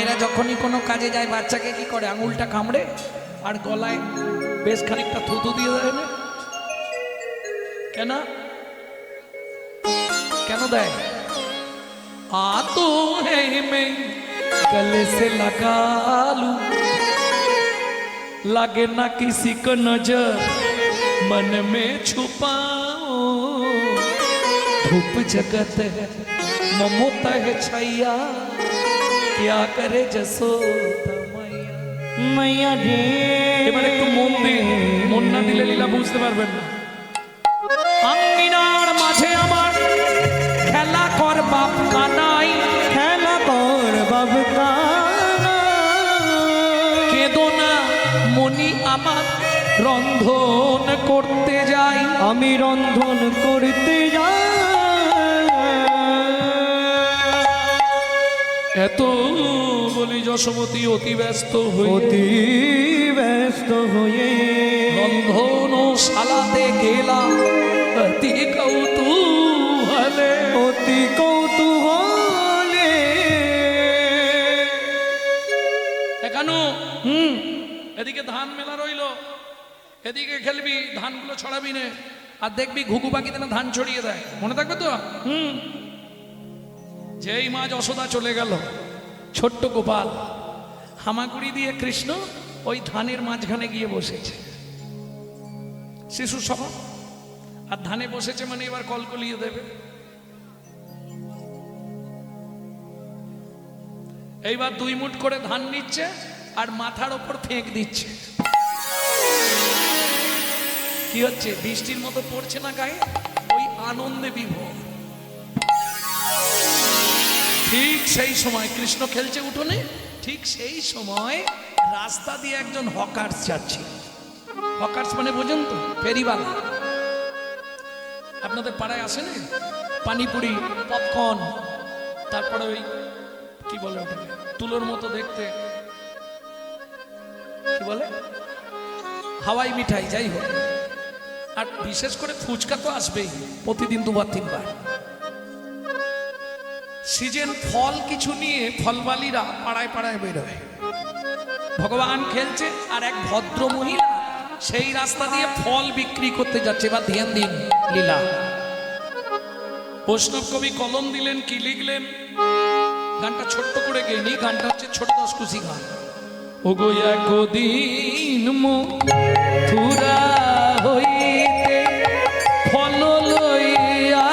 মায়েরা যখনই কোনো কাজে যায় বাচ্চাকে কি করে, আঙুলটা কামড়ে আর গলায় বেশ খানিকটা থুতু দিয়ে দেয় না? কেন কেন দেয়? তো मैं गले से लगा लूं, लगे ना किसी को नजर, मन में छुपाओ, धूप जगत है ममता है छैया, क्या करे जसोदा मैया। मैया रे এবার একটু মন না দিলে লীলা বুঝতে পারবেন না। আঙ্গিনার মাঝে আমার খেলা কর বাপ কানাই, খেলা কর বাপ কানাই, কেঁদো না মনি আমার রন্ধন করতে যাই, আমি রন্ধন করতে যাই। এত বলি যশোমতী অতি ব্যস্ত অতি ব্যস্ত হয়ে রন্ধনশালাতে গেলাম অতি কৌতূহলে, অতি কৌতূহলে। এখানো এদিকে ধান মেলা রইল, এদিকে খেলবি, ধানগুলো ছড়াবি নে, আর দেখবি ঘুঘু পাখিতে না ধান ছড়িয়ে দেয়, মনে থাকবে তো? যেই মা যশোদা চলে গেল, ছোট্ট গোপাল হামাগুড়ি দিয়ে কৃষ্ণ ওই ধানের মাঝখানে গিয়ে বসেছে, শিশু সহ, আর ধানে বসেছে মানে এবার কলকলিয়ে দেবে। এইবার 2 মুঠ করে ধান নিচ্ছে আর মাথার ওপর ফেঁক দিচ্ছে। কি হচ্ছে? বৃষ্টির মতো পড়ছে না গায়ে, ওই আনন্দে বিভোর। ঠিক সেই সময় কৃষ্ণ খেলছে উঠোনে, ঠিক সেই সময় রাস্তা দিয়ে একজন হকার্স যাচ্ছে। হকার্স মানে বোঝেন তো? ফেরিওয়ালা। আপনাদের পাড়ায় আসে না পানিপুরি, পপকর্ন, তারপরে ওই কি বলে ওটাকে, তুলোর মতো দেখতে কি বলে, হাওয়াই মিঠাই, যাই হোক। আর বিশেষ করে ফুচকা তো আসবেই, প্রতিদিন 2-3 বার। সিজন ফল কিছু নিয়ে ফলবালিরা পাড়ায় পাড়ায় বেরোয়। ভগবান খেলছে আর এক ভদ্র মহিলা সেই রাস্তা দিয়ে ফল বিক্রি করতে যাচ্ছে। এবার ধ্যান দিন লীলা। বৈষ্ণব কবি কলম দিলেন, কি লিখলেন? গানটা ছোট্ট করে গেনি, গানটা হচ্ছে ছোট 10 খুশি গান। ওগো একদিন মথুরা হইতে ফল লইয়া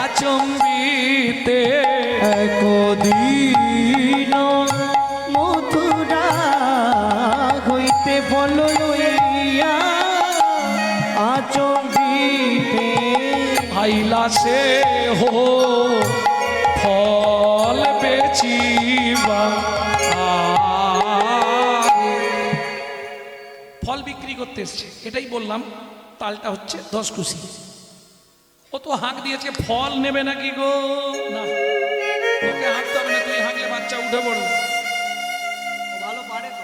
আচম্বিতে, একদিন মথুরা হইতে ফল লইয়া আচম্বিতে, আইলা সে হো ফল বেচিবা, ফল বিক্রি করতে এসছে। এটাই বললাম, তালটা হচ্ছে 10 খুশি। ও তো হাঁক দিয়েছে, ফল নেবে নাকি গো? না, তোকে হাঁকতে হবে না, তুই হাঁকলে বাচ্চা উঠে পড়বে। ভালো পারে তো।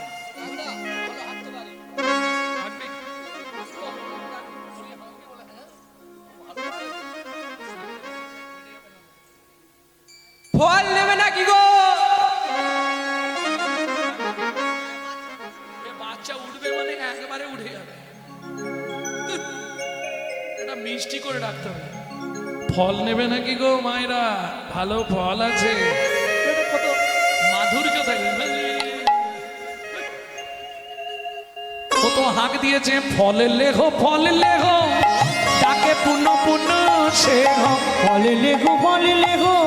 হাঁকবি? ফল নেবে নাকি গো? বাচ্চা উঠবে মানে একেবারে উঠে যাবে, এটা মিষ্টি করে রাখতে হবে। ফল নেবে নাকি গো মায়েরা? ভালো ফল আছে, কত মাধুর্য থাকবে। কত হাঁক দিয়েছে, ফলে লেখো ফলে লেখো, ডাকে পুণ্য পুণ্য সে ফলে লেখো ফলে লেখো,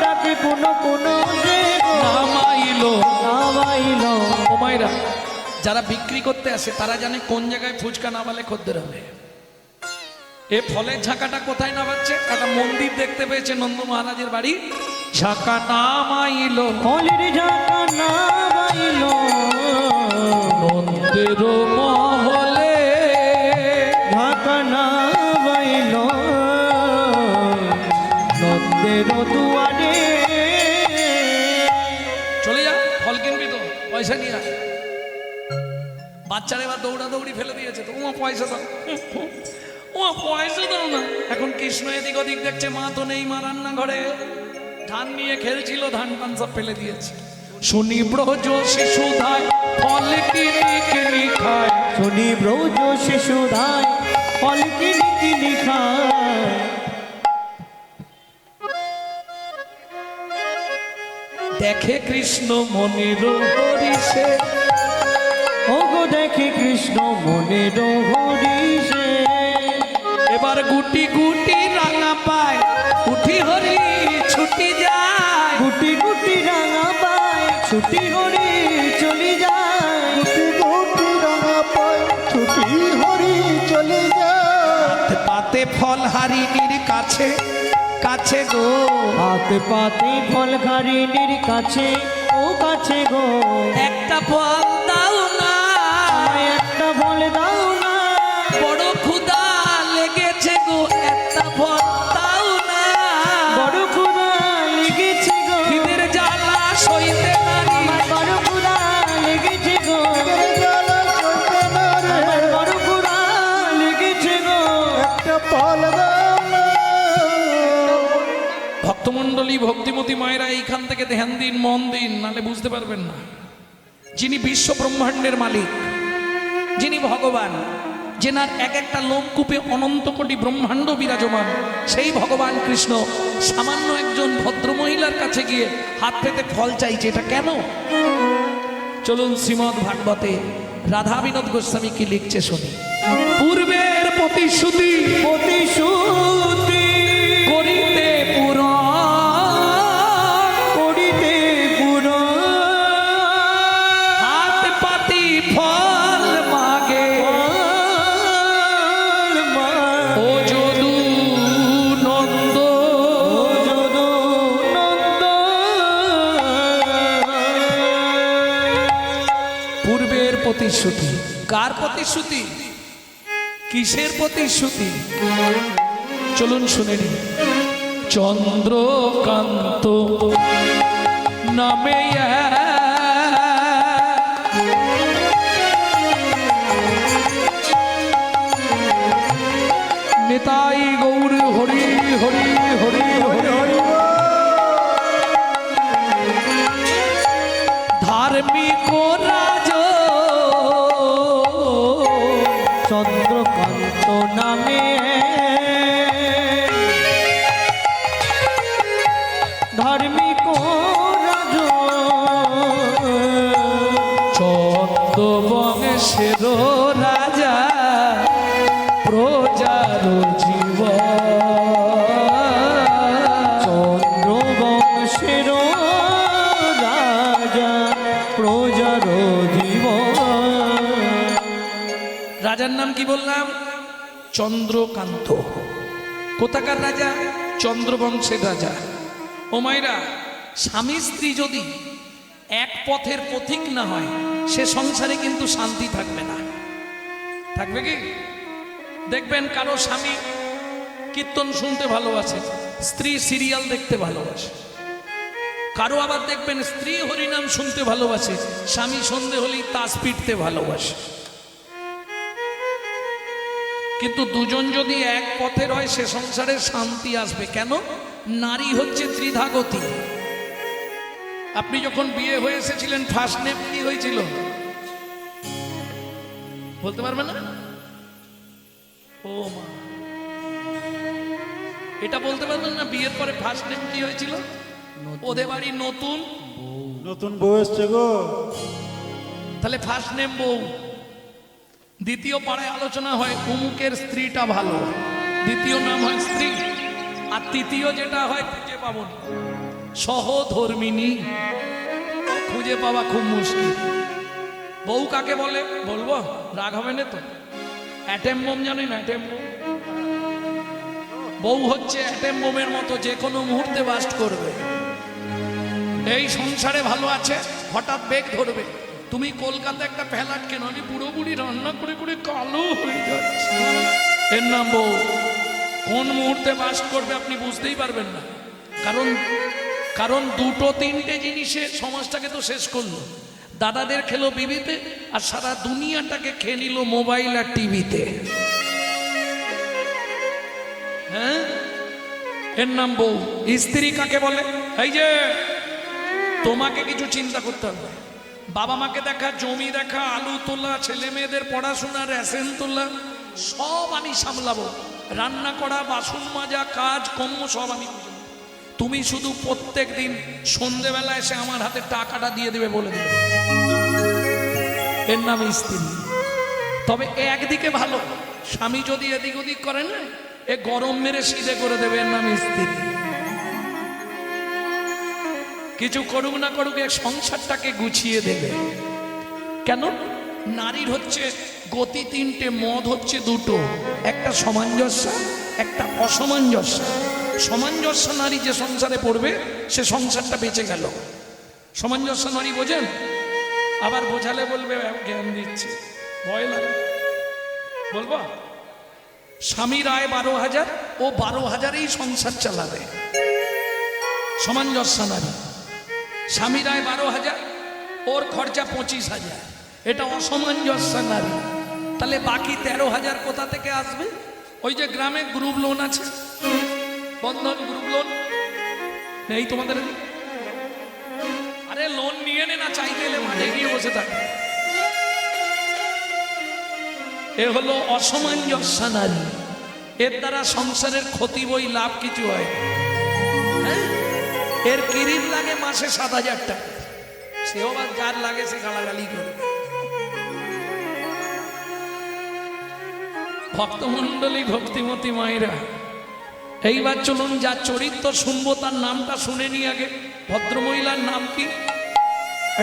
ডাকে পুনো পুনো নামাইলো নামাইলো। ও মায়েরা, যারা বিক্রি করতে আসে তারা জানে কোন জায়গায় ফুচকা নামালে খদ্দের হবে। এ ফলের ঝাঁকাটা কোথায় নামাচ্ছে? একটা মন্দির দেখতে পেয়েছে নন্দ মহারাজের বাড়ি, ঝাঁকা নামাইলো, ফলের ঝাঁকা নামাইলো, নন্দের মহলে ঝাঁকা নামাইলো, নন্দের দুয়ারে। চলে যা, ফল কিনবি তো, পয়সা নিয়ে আয়। বাচ্চারা এবার দৌড়াদৌড়ি ফেলে দিয়েছে, তো ওমা পয়সা দাও, ও পয়সা দাও না। এখন কৃষ্ণ এদিক ওদিক দেখছে, মা তো নেই, মা রান্না ঘরে। ধান নিয়ে খেলছিল, ধান টান সব ফেলে দিয়েছে। শুনি ব্রজ শিশুধায় ফল কিনি কিনি খায়, শুনি ব্রজ শিশুধায় ফল কিনি কিনি খায়। দেখে কৃষ্ণ মনের হরিষে, ওগো দেখে কৃষ্ণ মনের হরিষে। এবার গুটি গুটি রাঙা পায়, উঠি হরি ছুটি যায়। গুটি গুটি রাঙা পায়, ছুটি হরি চলি যায়। গুটি গুটি রাঙা পায়, ছুটি হরি চলে যায়। পাতে পাতে ফল হারিণীর কাছে কাছে গো, পাতে পাতে ফল হারিণীর কাছে, ও কাছে গো। একটা ফল দাও না, আমায় একটা ফল দাও না। বড় ক্ষুধা লেগেছে গো, একটা ফল দাও না। বড় ক্ষুধা লেগেছে গো, খিদের জ্বালা সইতে নারি, আমার বড় ক্ষুধা লেগেছে গো। খিদের জ্বালা সইতে না রে, আমার বড় ক্ষুধা লেগেছে গো। একটা ফল দাও না। ভক্তমণ্ডলী ভক্তিমতী মায়েরা এইখান থেকে ধ্যান দিন, মন দিন, নালে বুঝতে পারবেন না। যিনি বিশ্ব ব্রহ্মাণ্ডের মালিক, যিনি ভগবান, যেনার এক একটা লোমকূপে অনন্ত কোটি ব্রহ্মাণ্ড বিরাজমান, সেই ভগবান কৃষ্ণ সামান্য একজন ভদ্রমহিলার কাছে গিয়ে হাত পেতে ফল চাইছে। এটা কেন? চলুন শ্রীমদ্ ভাগবতে রাধা বিনোদ গোস্বামী কি লিখছে শুনি। পূর্বের প্রতিশ্রুতি প্রতিশ্রুতি করিতে পূরণ, করিতে পুরো হাত পাতি ফল মাগে, ও যদু নন্দ। পূর্বের প্রতিশ্রুতি, কার প্রতিশ্রুতি? কিসের প্রতিশ্রুতি? চলুন শুনে নিন। চন্দ্রকান্ত নামে নিতাই গৌর হরি হরি হরি হরি। ধার্মিক রাজ চন্দ্রকান্ত নামে ধার্মিক রাজ, চন্দ্রবংশের রাজা প্রজার জীব, চন্দ্রবংশের রাজা প্রজার জীব। রাজার নাম কি বললাম? চন্দ্রকান্ত। কোথাকার রাজা? চন্দ্রবংশের রাজা। ও মায়েরা, স্বামী স্ত্রী যদি এক পথের পথিক না হয়, সে সংসারে কিন্তু শান্তি থাকবে না। থাকবে কি? দেখবেন কারো স্বামী কীর্তন শুনতে ভালোবাসে, স্ত্রী সিরিয়াল দেখতে ভালোবাসে। কারো আবার দেখবেন স্ত্রী হরিনাম শুনতে ভালোবাসে, স্বামী সন্ধে হলেই তাস পিটতে ভালোবাসে। কিন্তু দুজন যদি এক পথের হয়, সে সংসারে শান্তি আসবে। কেন? নারী হচ্ছে ত্রিধাগতি। আপনি যখন বিয়ে হয়ে এসেছিলেন, ফার্স্ট নেম কি হয়েছিল বলতে পারবেন না? ও মা, এটা বলতে পারবেন না? বিয়ের পরে ফার্স্ট নেম কি হয়েছিল? ওদের বাড়ি নতুন, নতুন বউ এসছে গো। তাহলে ফার্স্ট নেম বউ। দ্বিতীয় পাড়ায় আলোচনা হয় অমুকের স্ত্রীটা ভালো, দ্বিতীয় নাম হয় স্ত্রী। আর তৃতীয় যেটা হয় খুঁজে পাবো না, সহধর্মিনী। খুঁজে পাওয়া খুব মুশকিল। বউ কাকে বলে বলবো? রাগ হবে না তো? অ্যাটেম বোম জানেন? Atom bomb. বউ হচ্ছে অ্যাটেম বোমের মতো, যে কোনো মুহূর্তে বাস্ট করবে। এই সংসারে ভালো আছে, হঠাৎ বেগ ধরবে। তুমি কলকাতা একটা ফ্ল্যাট কেন, আমি বুড়ো বুড়ি রান্না করে করে কালো হয়ে যাচ্ছে, এর নাম বউ। কোন মুহূর্তে বাস করবে আপনি বুঝতেই পারবেন না। কারণ দুটো তিনটে জিনিসে সমাজটাকে তো শেষ করলো। দাদাদের খেলো বিবিতে, আর সারা দুনিয়াটাকে খেয়ে নিল মোবাইল আর টিভিতে। হ্যাঁ, এর নাম বউ। স্ত্রী কাকে বলে? এই যে তোমাকে কিছু চিন্তা করতে হবে, বাবা মাকে দেখা, জমি দেখা, আলু তোলা, ছেলে মেয়েদের পড়াশোনা, রেশন তোলা, সব আমি সামলাবো। রান্না করা, বাসন মাজা, কাজ কর্ম সব আমি বুঝবো। তুমি শুধু প্রত্যেক দিন সন্ধেবেলা এসে আমার হাতে টাকাটা দিয়ে দেবে, বলে দেবে। এর নাম স্ত্রী। তবে একদিকে ভালো, স্বামী যদি এদিক ওদিক করে না, এ গরম মেরে সিধে করে দেবে। এর নাম স্ত্রী। কিছু করুক না করুক, এক সংসারটাকে গুছিয়ে দেবে। কেন? নারীর হচ্ছে গতি তিনটে, মদ হচ্ছে দুটো, একটা সামঞ্জস্য, একটা অসামঞ্জস্য। সামঞ্জস্য নারী যে সংসারে পড়বে, সে সংসারটা বেঁচে গেল। সামঞ্জস্য নারী বোঝেন? আবার বোঝালে বলবে জ্ঞান দিচ্ছে, ভয় লাগে। বলবো স্বামীর আয় 12,000, ও 12,000-এই সংসার চালাবে। সামঞ্জস্য নারী। স্বামীর আয় 12,000, ওর খরচা 25,000, এটা অসামঞ্জস্য নারী। তাহলে বাকি 13,000 কোথা থেকে আসবে? ওই যে গ্রামে গ্রুপ লোন আছে, বন্ধন গ্রুপ লোন নেই তোমাদের? আরে লোন নিয়ে নে না, চাইতে এলে মাঠে গিয়ে বসে থাকে। এ হলো অসামঞ্জস্য নারী। এর দ্বারা সংসারের ক্ষতি বই, লাভ কিছু হয়। এর কিরিম লাগে মাসে 7,000 টাকা, সেও বা যার লাগে সে গালাগালি করে। ভক্তমণ্ডলী, ভক্তিমতী মায়েরা, এইবার চলুন যার চরিত্র শুনবো তার নামটা শুনে নি আগে। ভদ্রমহিলার নাম কি?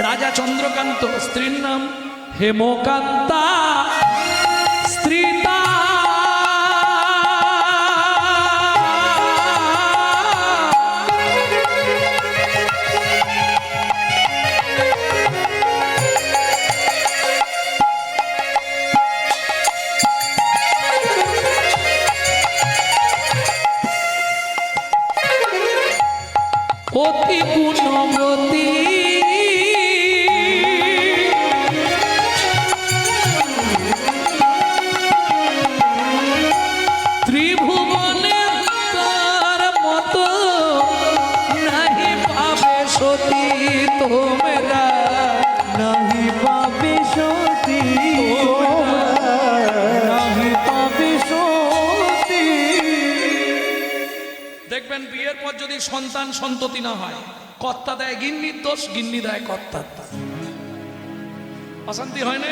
রাজা চন্দ্রকান্ত। স্ত্রীর নাম হেমকান্তা। স্ত্রীতা অতি গুণবতী, ত্রিভুবনে তার মতো নাহি পাবে সতী তোমরা, নাহি পাবে সতী তোমরা, নাহি পাবে সতী। দেখবেন বিয়ের পর যদি সন্তান সন্ততি না হয়, কর্তা দেয় গিন্নির দোষ, গিন্নি দেয় কর্তার দোষ। অশান্তি হয় না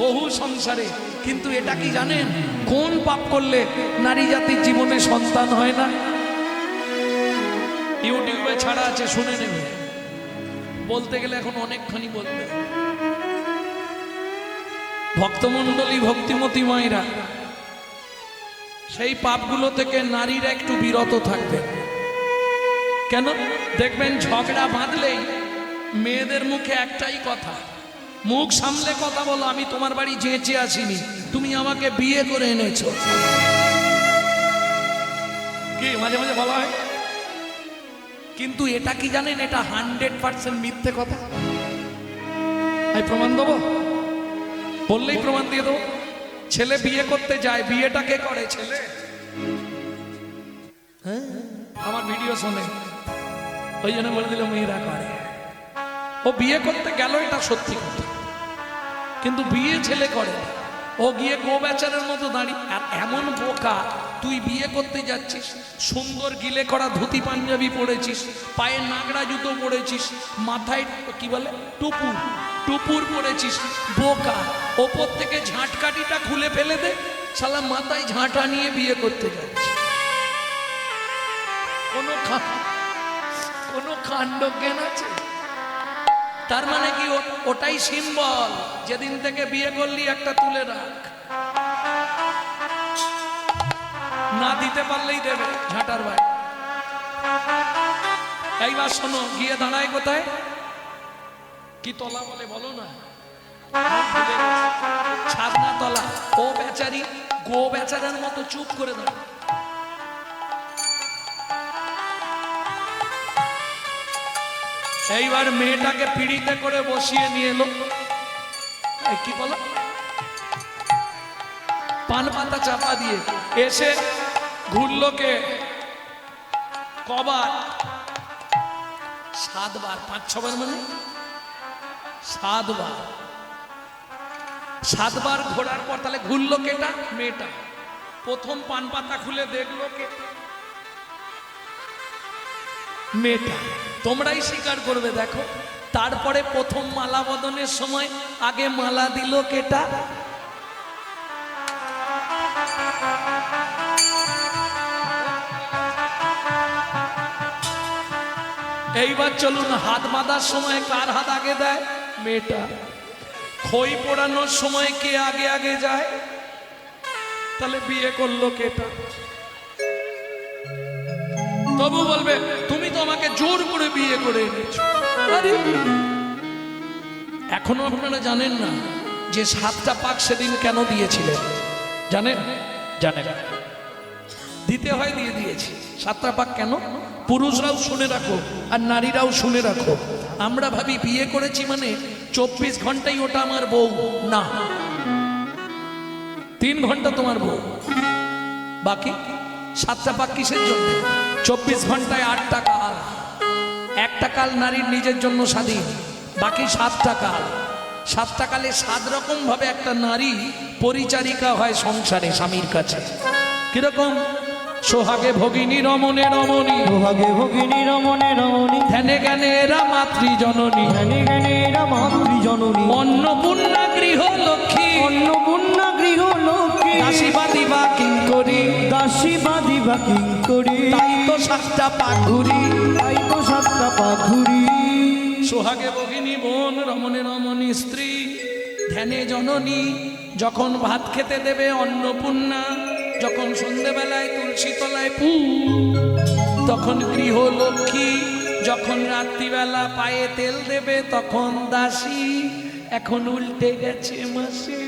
বহু সংসারে? কিন্তু এটা কি জানেন কোন পাপ করলে নারী জাতির জীবনে সন্তান হয় না? ইউটিউবে ছাড়া আছে, শুনে নেবে। বলতে গেলে এখন অনেকখানি বলতে। ভক্তমণ্ডলী, ভক্তিমতী মায়েরা, সেই পাপগুলো থেকে নারীরা একটু বিরত থাকবে। কেন? দেখবেন ঝগড়া বাঁধলেই মেয়েদের মুখে একটাই কথা, মুখ সামলে কথা বলো, আমি তোমার বাড়ি যেচে আসিনি, তুমি আমাকে বিয়ে করে এনেছো। কি মাঝে মাঝে বলা হয়? কিন্তু এটা কি জানেন, এটা 100% মিথ্যে কথা। আমি প্রমাণ দেবো, বললেই প্রমাণ দিয়ে দেবো। ছেলে বিয়ে করতে যায়, বিয়েটা কে করে? ছেলে। হ্যাঁ, আমার ভিডিও শোনে, ওই জন্য বলে দিল মেয়েরা করে। ও বিয়ে করতে গেল, এটা সত্যি কথা, কিন্তু বিয়ে ছেলে করে। ও গিয়ে গো বেচারের মতো দাঁড়িয়ে। আর এমন বোকা, তুই বিয়ে করতে যাচ্ছিস, সুন্দর গিলে করা ধুতি পাঞ্জাবি পরেছিস, পায়ে নাগড়া জুতো পরেছিস, মাথায় কি বলে টুপুর, টুপুর পরেছিস, বোকা। ওপর থেকে ঝাঁটকাঠিটা খুলে ফেলে দে, শালা মাথায় ঝাঁটা নিয়ে বিয়ে করতে যাচ্ছে। কোনো কাণ্ড জ্ঞান আছে? তার মানে কি ওটাই সিম্বল, যেদিন থেকে বিয়ে করলি একটা তুলে রাখ, না দিতে পারলেই দেবে ঝাঁটার ভাই। এইবার শোনো, গিয়ে দাঁড়ায় কোথায়? কি তলা বলে বলো না? ছাদনা তলা। ও বেচারি গো বেচারার মতো চুপ করে দাঁড়ায়। এইবার মেয়েটাকে পিড়িতে করে বসিয়ে নিয়ে এলো, কি বলো, পান পাতা চাপা দিয়ে। এসে ঘুরলোকে কবার? 7 বার। 5-6 বার মানে 7 বার। 7 বার ঘোরার পর তাহলে ঘুরলো কেটা? মেয়েটা। প্রথম পান পাতা খুলে দেখলো কে? মেয়েটা। তোমরাই স্বীকার করবে, দেখো। তারপরে প্রথম মালা বদনের সময় আগে মালা দিল কেটা? এইবার চলুন, হাত বাঁধার সময় কার হাত আগে দেয়? মেয়েটা। খই পোড়ানোর সময় কে আগে আগে যায়? তাহলে বিয়ে করলো কেটা? তবু বলবে তুমি তো আমাকে জোর করে বিয়ে করে এনেছো। আরে এখনো আপনারা জানেন না যে 7টা পাক সেদিন কেন দিয়েছিলেন? জানেন? জানেন। দিতে হয়, দিয়ে দিয়েছি। 7টা পাক কেন? পুরুষরাও শুনে রাখো আর নারীরাও শুনে রাখো। আমরা ভাবি বিয়ে করেছি মানে 24 ঘন্টাই ওটা আমার বউ। না, 3 ঘন্টা তোমার বউ, বাকি 7টা পাক কিসের জন্য? 24 ঘন্টায় 8টা কাল। 1টা কাল নারীর নিজের জন্য স্বাধীন, বাকি 7টা কাল। 7টা কালে 7 রকম ভাবে একটা নারী পরিচারিকা হয় সংসারে স্বামীর কাছে। কিরকম? সোহাগে ভগিনী রমণে রমণী, সোহাগে ভগিনী রমণে রমণী, ধ্যানে জ্ঞানে এরা মাতৃজননী, ধ্যানে জ্ঞানে এরা মাতৃজননী, অন্নপূর্ণা গৃহ লক্ষ্মী, অন্নপূর্ণা গৃহ লক্ষ্মী, দাসীবাদী বা কিঙ্করী, দাসীবাদী বা কিঙ্করী, তাই তো 7টা পাক ঘুরি, তাই তো 7টা পাক ঘুরি। সোহাগে ভগিনী বোন, রমণে রমণী স্ত্রী, ধ্যানে জননী। যখন ভাত খেতে দেবে অন্নপূর্ণা, যখন সন্ধ্যেবেলায় তুলসী তলায় পু, তখন গৃহলক্ষ্মী, যখন রাত্রিবেলা পায়ে তেল দেবে তখন দাসী। এখন উল্টে গেছে মাসি।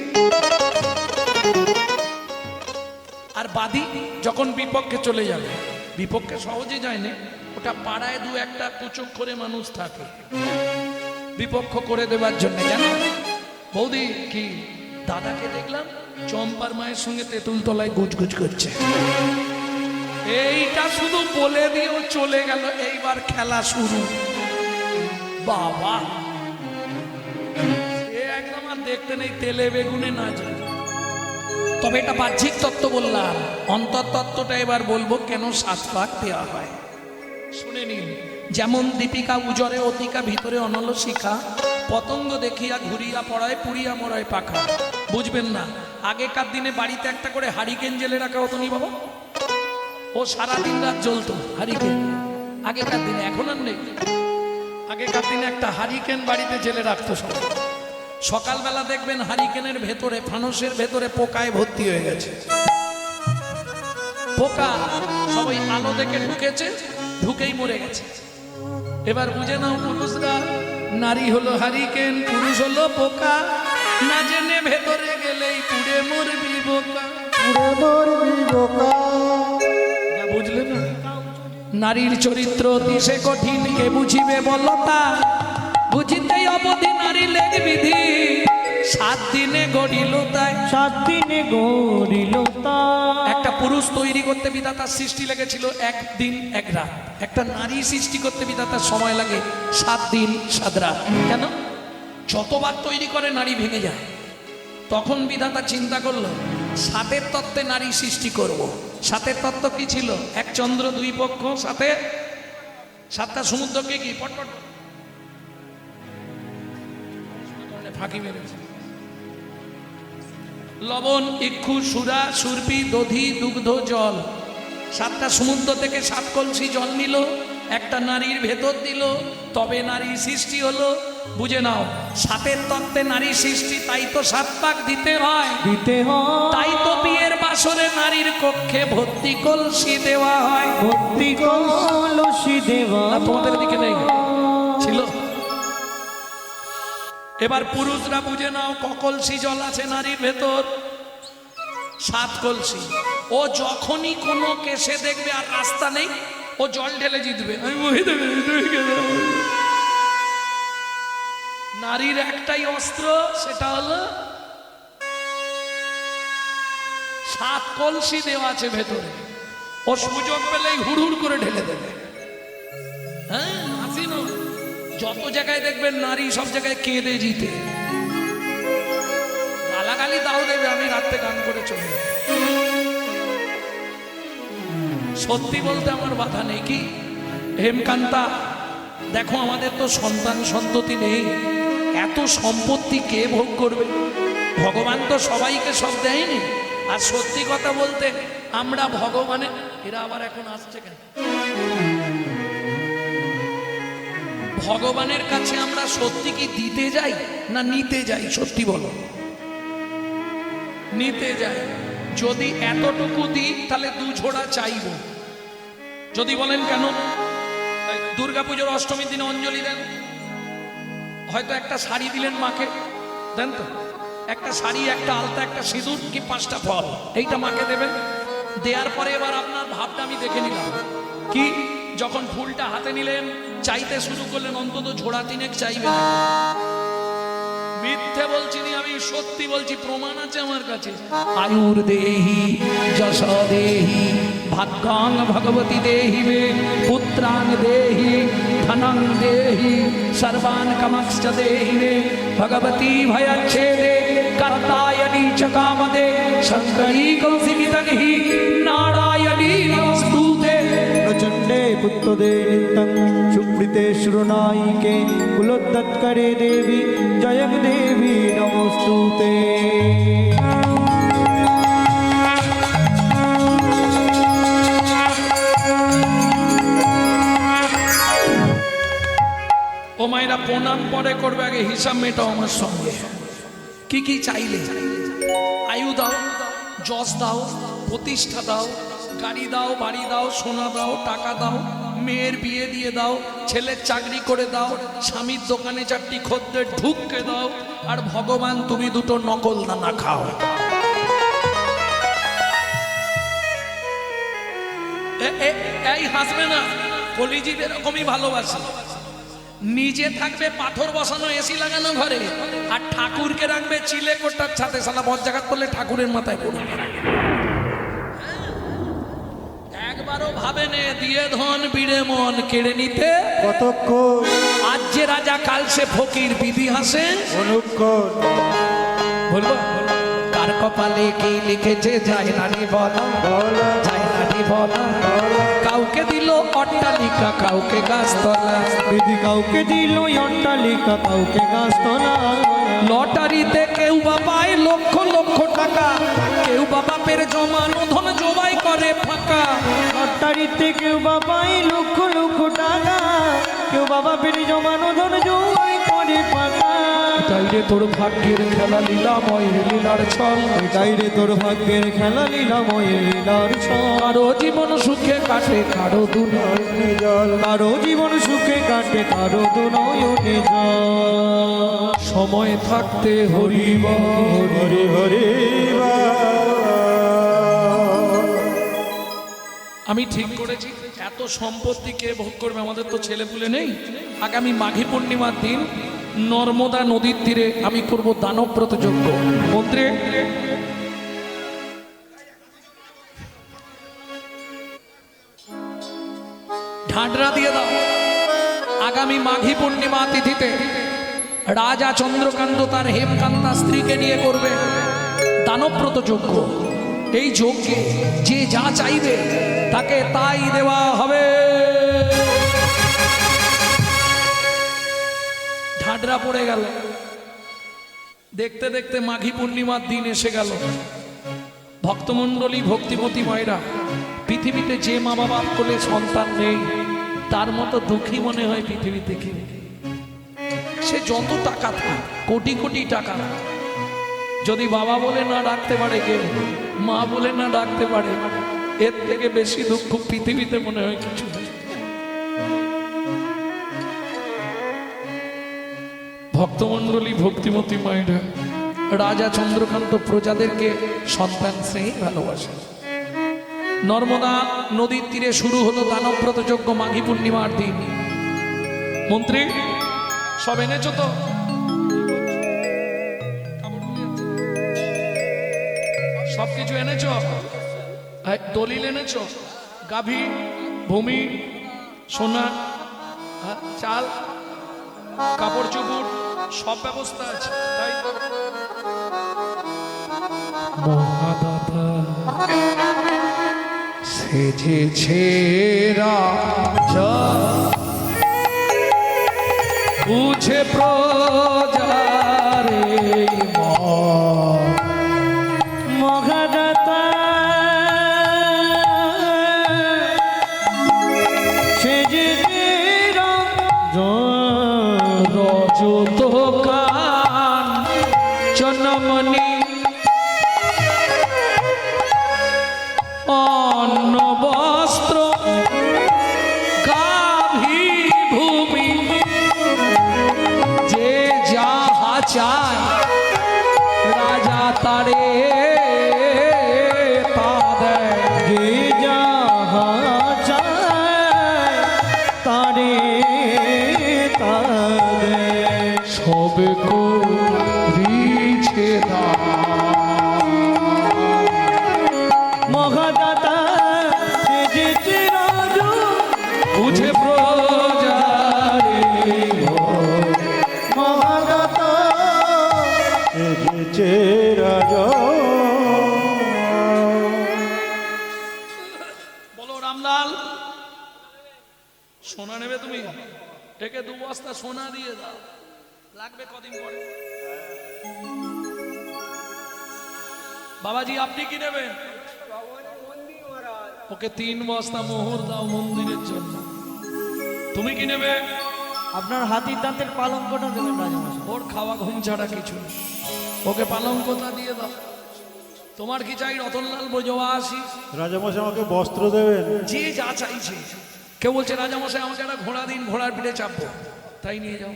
আর বাদী যখন বিপক্ষে চলে যাবে, বিপক্ষে সহজে যায় না, ওটা পাড়ায় 2-1টা কুচুক করে মানুষ থাকে বিপক্ষ করে দেবার জন্য। জানো বৌদি কি দাদাকে দেখলাম চম্পার মায়ের সঙ্গে তেঁতুল তলায় গুজগুজ করছে, এইটা শুধু বলে দিয়েও চলে গেল। এইবার খেলা শুরু। বাবা এ একদম আর দেখতে নেই, তেলে বেগুনে না যায়। তবে এটা বাহ্যিক তত্ত্ব বললাম, অন্তর তত্ত্বটা এবার বলবো কেন 7 পাক দেওয়া হয়। শুনে নিন। যেমন দীপিকা উজরে অতিকা ভিতরে অনল শিখা, পতঙ্গ দেখিয়া ঘুরিয়া পড়ায় পুড়িয়া মরায় পাখা। বুঝবেন না, আগেকার দিনে বাড়িতে একটা করে হারিকেন জেলে রাখা হতো নি বাবা? ও সারাদিন রাত জ্বলতো হারিকেন আগেকার দিনে, এখন আর নেই। আগেকার দিনে একটা হারিকেন বাড়িতে জেলে রাখতো সব। সকালবেলা দেখবেন হারিকেনের ভেতরে, ফানুসের ভেতরে পোকায় ভর্তি হয়ে গেছে। পোকা সবাই আলো দেখে ঢুকেছে, ঢুকেই মরে গেছে। এবার বুঝে নাও পুরুষরা, নারী হলো হারিকেন, পুরুষ হলো পোকা। না জেনে ভেতরে গেলেই পুড়ে মরবি বোকা, পুরে মরবি বোকা। বুঝলে না? নারীর চরিত্র দিশে কঠিন, কে বুঝিবে বলতা, বুঝিতেই অবধি নারী লেগ বিধি। 7 দিনে গড়িল তাই, 7 দিনে গড়িল তাই। একটা পুরুষ তৈরি করতে বিধাতার সৃষ্টি লেগেছিল 1 দিন 1 রাত। একটা নারী সৃষ্টি করতে বিধাতার সময় লাগে 7 দিন 7 রাত। কেন? যতবার তৈরি করে নারী ভেঙে যায়। তখন বিধাতা চিন্তা করলো 7এর তত্ত্বে নারী সৃষ্টি করব। 7এর তত্ত্ব কি ছিল? 1 চন্দ্র 2 পক্ষ, সাথে 7টা সমুদ্রকে কি পটপট ফাঁকি মেরেছে। লবণ, ইক্ষু, সুরা, সুরপি, দধি, দুগ্ধ, জল। 7টা সমুদ্র থেকে 7 কলসি জল নিল, একটা নারীর ভেতর দিল, তবে নারী সৃষ্টি হলো। বুঝে নাও, 7এর তত্ত্বে নারী সৃষ্টি, তাই তো 7 পাক দিতে হয়, দিতে হয়। তাই তো বিয়ের বাসরে নারীর কক্ষে ভর্তি কলসি দেওয়া হয়। ভর্তি কলসি দেওয়া। না, তোমাদের দিকে নেই, ছিল। এবার পুরুষরা বুঝে নাও, কলসি জল আছে নারীর ভেতর? 7 কলসি। ও যখনই কোনো কেসে দেখবে আর রাস্তা নেই, ও জল ঢেলে জিতবে। আমি মহিলা নারীর একটাই অস্ত্র, সেটা হলো 7 কলসি দেওয়া আছে ভেতরে। ও সুযোগ পেলেই হুড় হুড় করে ঢেলে দেবে। যত জায়গায় দেখবেন নারী সব জায়গায় কেঁদে জিতে। গালাগালি দাও দেবে, আমি রাত্রে গান করে চলে যাব। সত্যি বলতে আমার বাধা নেই। কি হেমকান্তা, দেখো আমাদের তো সন্তান সন্ততি নেই, এত সম্পত্তি কে ভোগ করবে? ভগবান তো সবাইকে সব দেয়নি। আর সত্যি কথা বলতে আমরা ভগবানের, এরা আবার এখন আসছে কেন? ভগবানের কাছে আমরা সত্যি কি দিতে যাই না নিতে যাই? সত্যি বলো। নিতে যাই। যদি এতটুকু দিই তাহলে 2 ঝোড়া চাইব। যদি বলেন কেন, দুর্গাপুজোর অষ্টমীর দিনে অঞ্জলি দেন, হয়তো একটা শাড়ি দিলেন মাকে, দেন তো একটা শাড়ি, একটা আলতা, একটা সিঁদুর, কি 5টা ফল, এইটা মাকে দেবেন। দেওয়ার পরে এবার আপনার ভাবটা আমি দেখে নিলাম। কি যখন ফুলটা হাতে নিলেন, চাইতে শুরু করলেন, অন্তত ঝোড়া 3 চাইবেন। মিথ্যে বলছি না, আমি সত্যি বলছি, প্রমাণ আছে আমার কাছে। আয়ুর দেহি যশ দেহি ভাগ্যাং ভগবতী দেহি মে পুত্রাং দেহি ধনং দেহি সর্বান কামশ্চ দেহি মে ভগবতী ভয়চ্ছেদে কর্তায়নি চ কামদে শঙ্করী কৌশিকিতংহি নারায়ণী নমস্তুতে। প্রচণ্ডে পুত্রদে নিত্যং সুপ্রীতে সুরনায়িকে কুলোদ্দৎকরে দেবী জয়ং দেবী নমস্তুতে। ও মায়েরা প্রণাম পরে করবে, আগে হিসাব মেটাও আমার সঙ্গে। কি কি চাইলে? আয়ু দাও, যশ দাও, প্রতিষ্ঠা দাও, গাড়ি দাও, বাড়ি দাও, সোনা দাও, টাকা দাও, মেয়ের বিয়ে দিয়ে দাও, ছেলের চাকরি করে দাও, স্বামীর দোকানে 4টি খদ্দের ঢুককে দাও, আর ভগবান তুমি 2টো নকল দানা খাও। এই হাসবে না, কলিজীব এরকমই ভালোবাসে। নিজে থাকবে পাথর বসানো, এসি লাগানো ঘরে, আর ঠাকুরকে রাখবে চিলে কোটার ছাতে। সালা বজ্জাঘাত করলে ঠাকুরের মাথায় পড়বে। একবারও ভাবে নে দিয়ে ধন বিড়ে মন কেড়ে নিতে কতক্ষণ আজ যে রাজা কাল সে ফকির, বিধি হাসেন অনুক্ষণ। বলবো কার কপালে কি লিখেছে যায় না রে বলা, যায় না রে বলা। কাউকে দিল অট্টালিকা, কাউকে গাছতলা, বিধি কাউকে দিল অট্টালিকা, কাউকে গাছতলা। লটারিতে কেউ বা পায় লক্ষ লক্ষ টাকা, কেউ বা বাপের জমানো ধন জবাই করে ফাঁকা। লটারিতে কেউ বাবাই লক্ষ লক্ষ টাকা, কেউ বাবা পেরে জমানো ধন জমাই করে ফাঁকা। এটাই রে তোর ভাগ্যের খেলা, লীলাময় লীলার ছল। এটাই রে তোর ভাগ্যের খেলা, লীলাময় লীলার ছল। কারো জীবন সুখে কাটে, কারো দুনয়নে জল। কারো জীবন সুখে কাটে, কারো দুনয়নে জল। সময় থাকতে হরি বল, হরি হরি আমি ঠিক করেছি। এত সম্পত্তি কে ভোগ করবে? আমাদের তো ছেলেপুলে নেই। আগামী মাঘী পূর্ণিমার দিন নর্মদা নদীর তীরে আমি করব দানব্রত যজ্ঞ। মন্ত্রী ঢাডরা দিয়ে দাও। আগামী মাঘী পূর্ণিমা তিথিতে রাজা চন্দ্রকান্ত তার হেমকান্তা স্ত্রীকে নিয়ে করবে দানব্রত যজ্ঞ। এই যজ্ঞে যে যা চাইবে তাকে তাই দেওয়া হবে। ঢাডরা পড়ে গেল। দেখতে দেখতে মাঘী পূর্ণিমার দিন এসে গেল। ভক্তমণ্ডলী, ভক্তিমতী মায়েরা, পৃথিবীতে যে মা বাবা কোলে সন্তান নেই তার মতো দুঃখী মনে হয় পৃথিবীতে কি? সে যত টাকা থাক, কোটি কোটি টাকা, যদি বাবা বলে না ডাকতে পারে, কে মা বলে না ডাকতে পারে, এর থেকে বেশি দুঃখ পৃথিবীতে মনে হয় কিছু নেই। ভক্তমণ্ডলী, ভক্তিমতী মায়েরা, রাজা চন্দ্রকান্ত প্রজাদেরকে সন্তান স্নেহে ভালোবাসে। নর্মদা নদীর তীরে শুরু হলো দানব্রত যজ্ঞ মাঘী পূর্ণিমার দিন। মন্ত্রী সব এনেছো তো? সবকিছু এনেছো? দলিল এনেছো? গাভী, ভূমি, সোনা, চাল, কাপড় চোপড় সব ব্যবস্থা আছে, তাই তো? মহাদাতা সেজেছে রাজা, বুঝে প্রজারে মহাদাতা সেজেছে রাজা, রজত কাঞ্চনমণি অন্ন বস্ত্র গাভী ভূমি, যে যাহা চায় রাজা তারে তা দেয়। যে যাহা চায় তারে তা দেয়। সব করিছে দান, মহাদাতা সেজেছে রাজা, বুঝে প্রজারে মহাদাতা সেজেছে রাজা। বলো রামলাল, সোনা নেবে তুমি? একে 2 বস্তা সোনা দিয়ে দাও, লাগবে কদিন পরে। বাবাজি আপনি কি নেবেন? ওকে 3 বস্তা মোহর দাও মন্দিরের জন্য। তুমি কি নেবে? আপনার হাতির দাঁতের পালঙ্কটা দেবেন রাজামশাই। ওর খাওয়া ঘুম ছাড়া কিছু নেই, ওকে পালঙ্কটা দিয়ে দাও। তোমার কি চাই রতনলাল ব্রজবাসী? রাজামশাই আমাকে বস্ত্র দেবেন? যে যা চাইছে, কেউ বলছে রাজামশাই আমাকে একটা ঘোড়া দিন, ঘোড়ার পিঠে চাপবো, তাই নিয়ে যাও।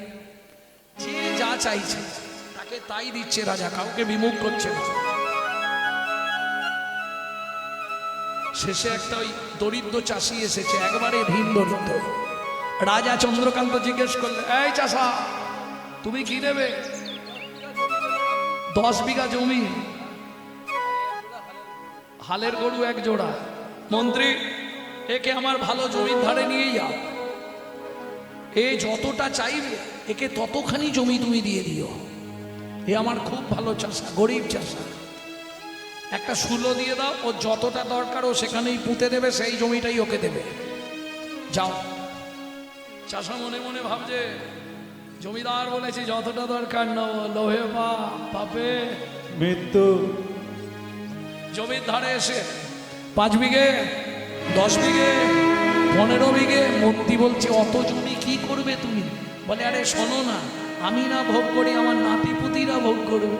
যে যা চাইছে তাকে তাই দিচ্ছে রাজা, কাউকে বিমুখ করছে না। শেষে একটা ওই দরিদ্র চাষি এসেছে, একবারে ভিন দরিদ্র। রাজা চন্দ্রকান্ত জিজ্ঞেস করলে, এই চাষা তুমি কি নেবে? 10 বিঘা জমি, হালের গরু 1 জোড়া। মন্ত্রী একে আমার ভালো জমির ধারে নিয়ে যাও, এ যতটা চাইবে একে ততখানি জমি তুমি দিয়ে দিও। এ আমার খুব ভালো চাষা, গরিব চাষা। একটা শুলো দিয়ে দাও, ও যতটা দরকার ও সেখানেই পুঁতে দেবে, সেই জমিটাই ওকে দেবে। যাও। চাষা মনে মনে ভাবছে, জমিদার বলেছে যতটা দরকার নাও, লোহে পাপে মৃত্যু। জমির ধারে এসে 5 বিঘে, 10 বিঘে, 15 বিঘে। মন্ত্রী বলছে অত জমি কি করবে তুমি? বলে আরে শোনো না, আমি না ভোগ করি, আমার নাতিপুতিরা ভোগ করবে।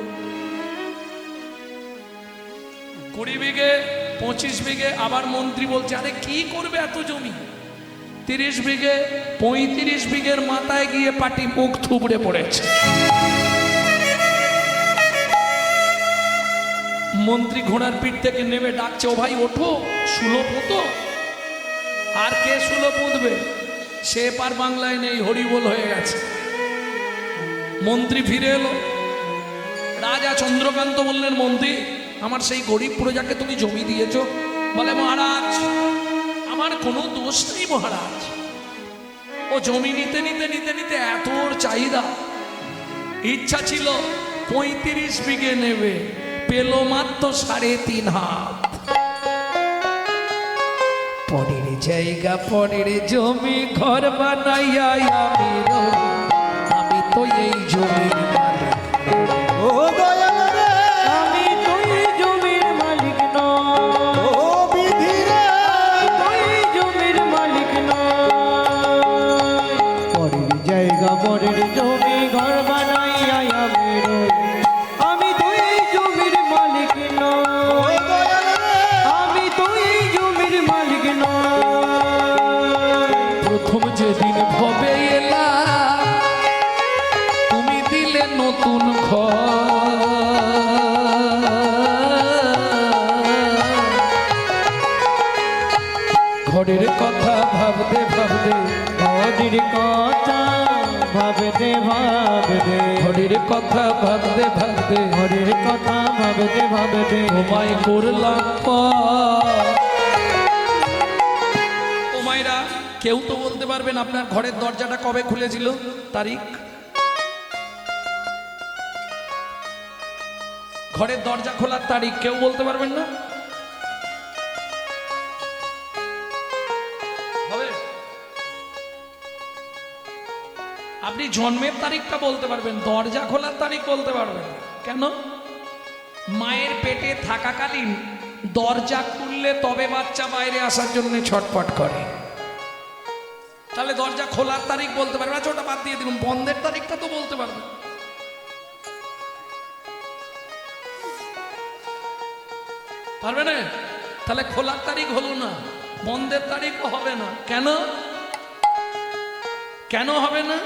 20 বিঘে, 25 বিঘে। আবার মন্ত্রী বলছে আরে কি করবে এত জমি? 30 বিঘে, 35 বিঘের মাথায় গিয়ে পাটি মুখ থুবড়ে পড়েছে। মন্ত্রী ঘোড়ার পিঠ থেকে নেমে ডাকছে, ও ভাই ওঠো, শুলো পুঁতো। আর কে শুলো পুঁতবে? সে পার বাংলায় নেই, হরিবোল হয়ে গেছে। মন্ত্রী ফিরে এলো। রাজা চন্দ্রকান্ত বললেন, মন্ত্রী আমার সেই গরিব প্রজাকে তুমি জমি দিয়েছ? বলে মহারাজ আমার কোনো দোষ নেই মহারাজ, ও জমি নিতে নিতে নিতে নিতে এত ওর চাহিদা, ইচ্ছা ছিল 35 বিঘে নেবে, পেল মাত্র 3.5 হাত। পরের জায়গা পরের জমি ঘর বানাইয়া আমি তো এই জমির মালিক। ও দয়াল রে, আমি তুই জমির মালিক নই, ও বিধি রে, তুই জমির মালিক নই। পরের জায়গা পরের জমি ঘর বানাইয়া আমি রই, আমি তুই জমির মালিক ও নই, দয়াল রে, আমি তুই জমির মালিক নই। প্রথম যেদিন ভবে এলা তুমি দিলে নতুন ঘরের কথা ভাবতে ভাবতে, ঘরের কথা ভাবতে ভাবতে, ঘরের কথা ভাবতে ভাবতে, ঘরের কথা ভাবতে ভাবতে তোমায় করলাম ও মাইরা। কেউ তো বলতে পারবেন আপনার ঘরের দরজাটা কবে খুলেছিল? তারিখ ঘরের দরজা খোলার তারিখ কেউ বলতে পারবেন না? হবে? আপনি জন্মের তারিখটা বলতে পারবেন, দরজা খোলার তারিখ বলতে পারবেন না। কেন? মায়ের পেটে থাকাকালীন দরজা খুললে তবে বাচ্চা বাইরে আসার জন্য ছটফট করে। তাহলে দরজা খোলার তারিখ বলতে পারবে? আচ্ছা, ওটা বাদ দিয়ে দিলাম, বন্ধের তারিখটা তো বলতে পারবে। পারবে না? তাহলে খোলার তারিখ হলো না, বন্ধের তারিখও হবে না। কেন? কেন হবে না?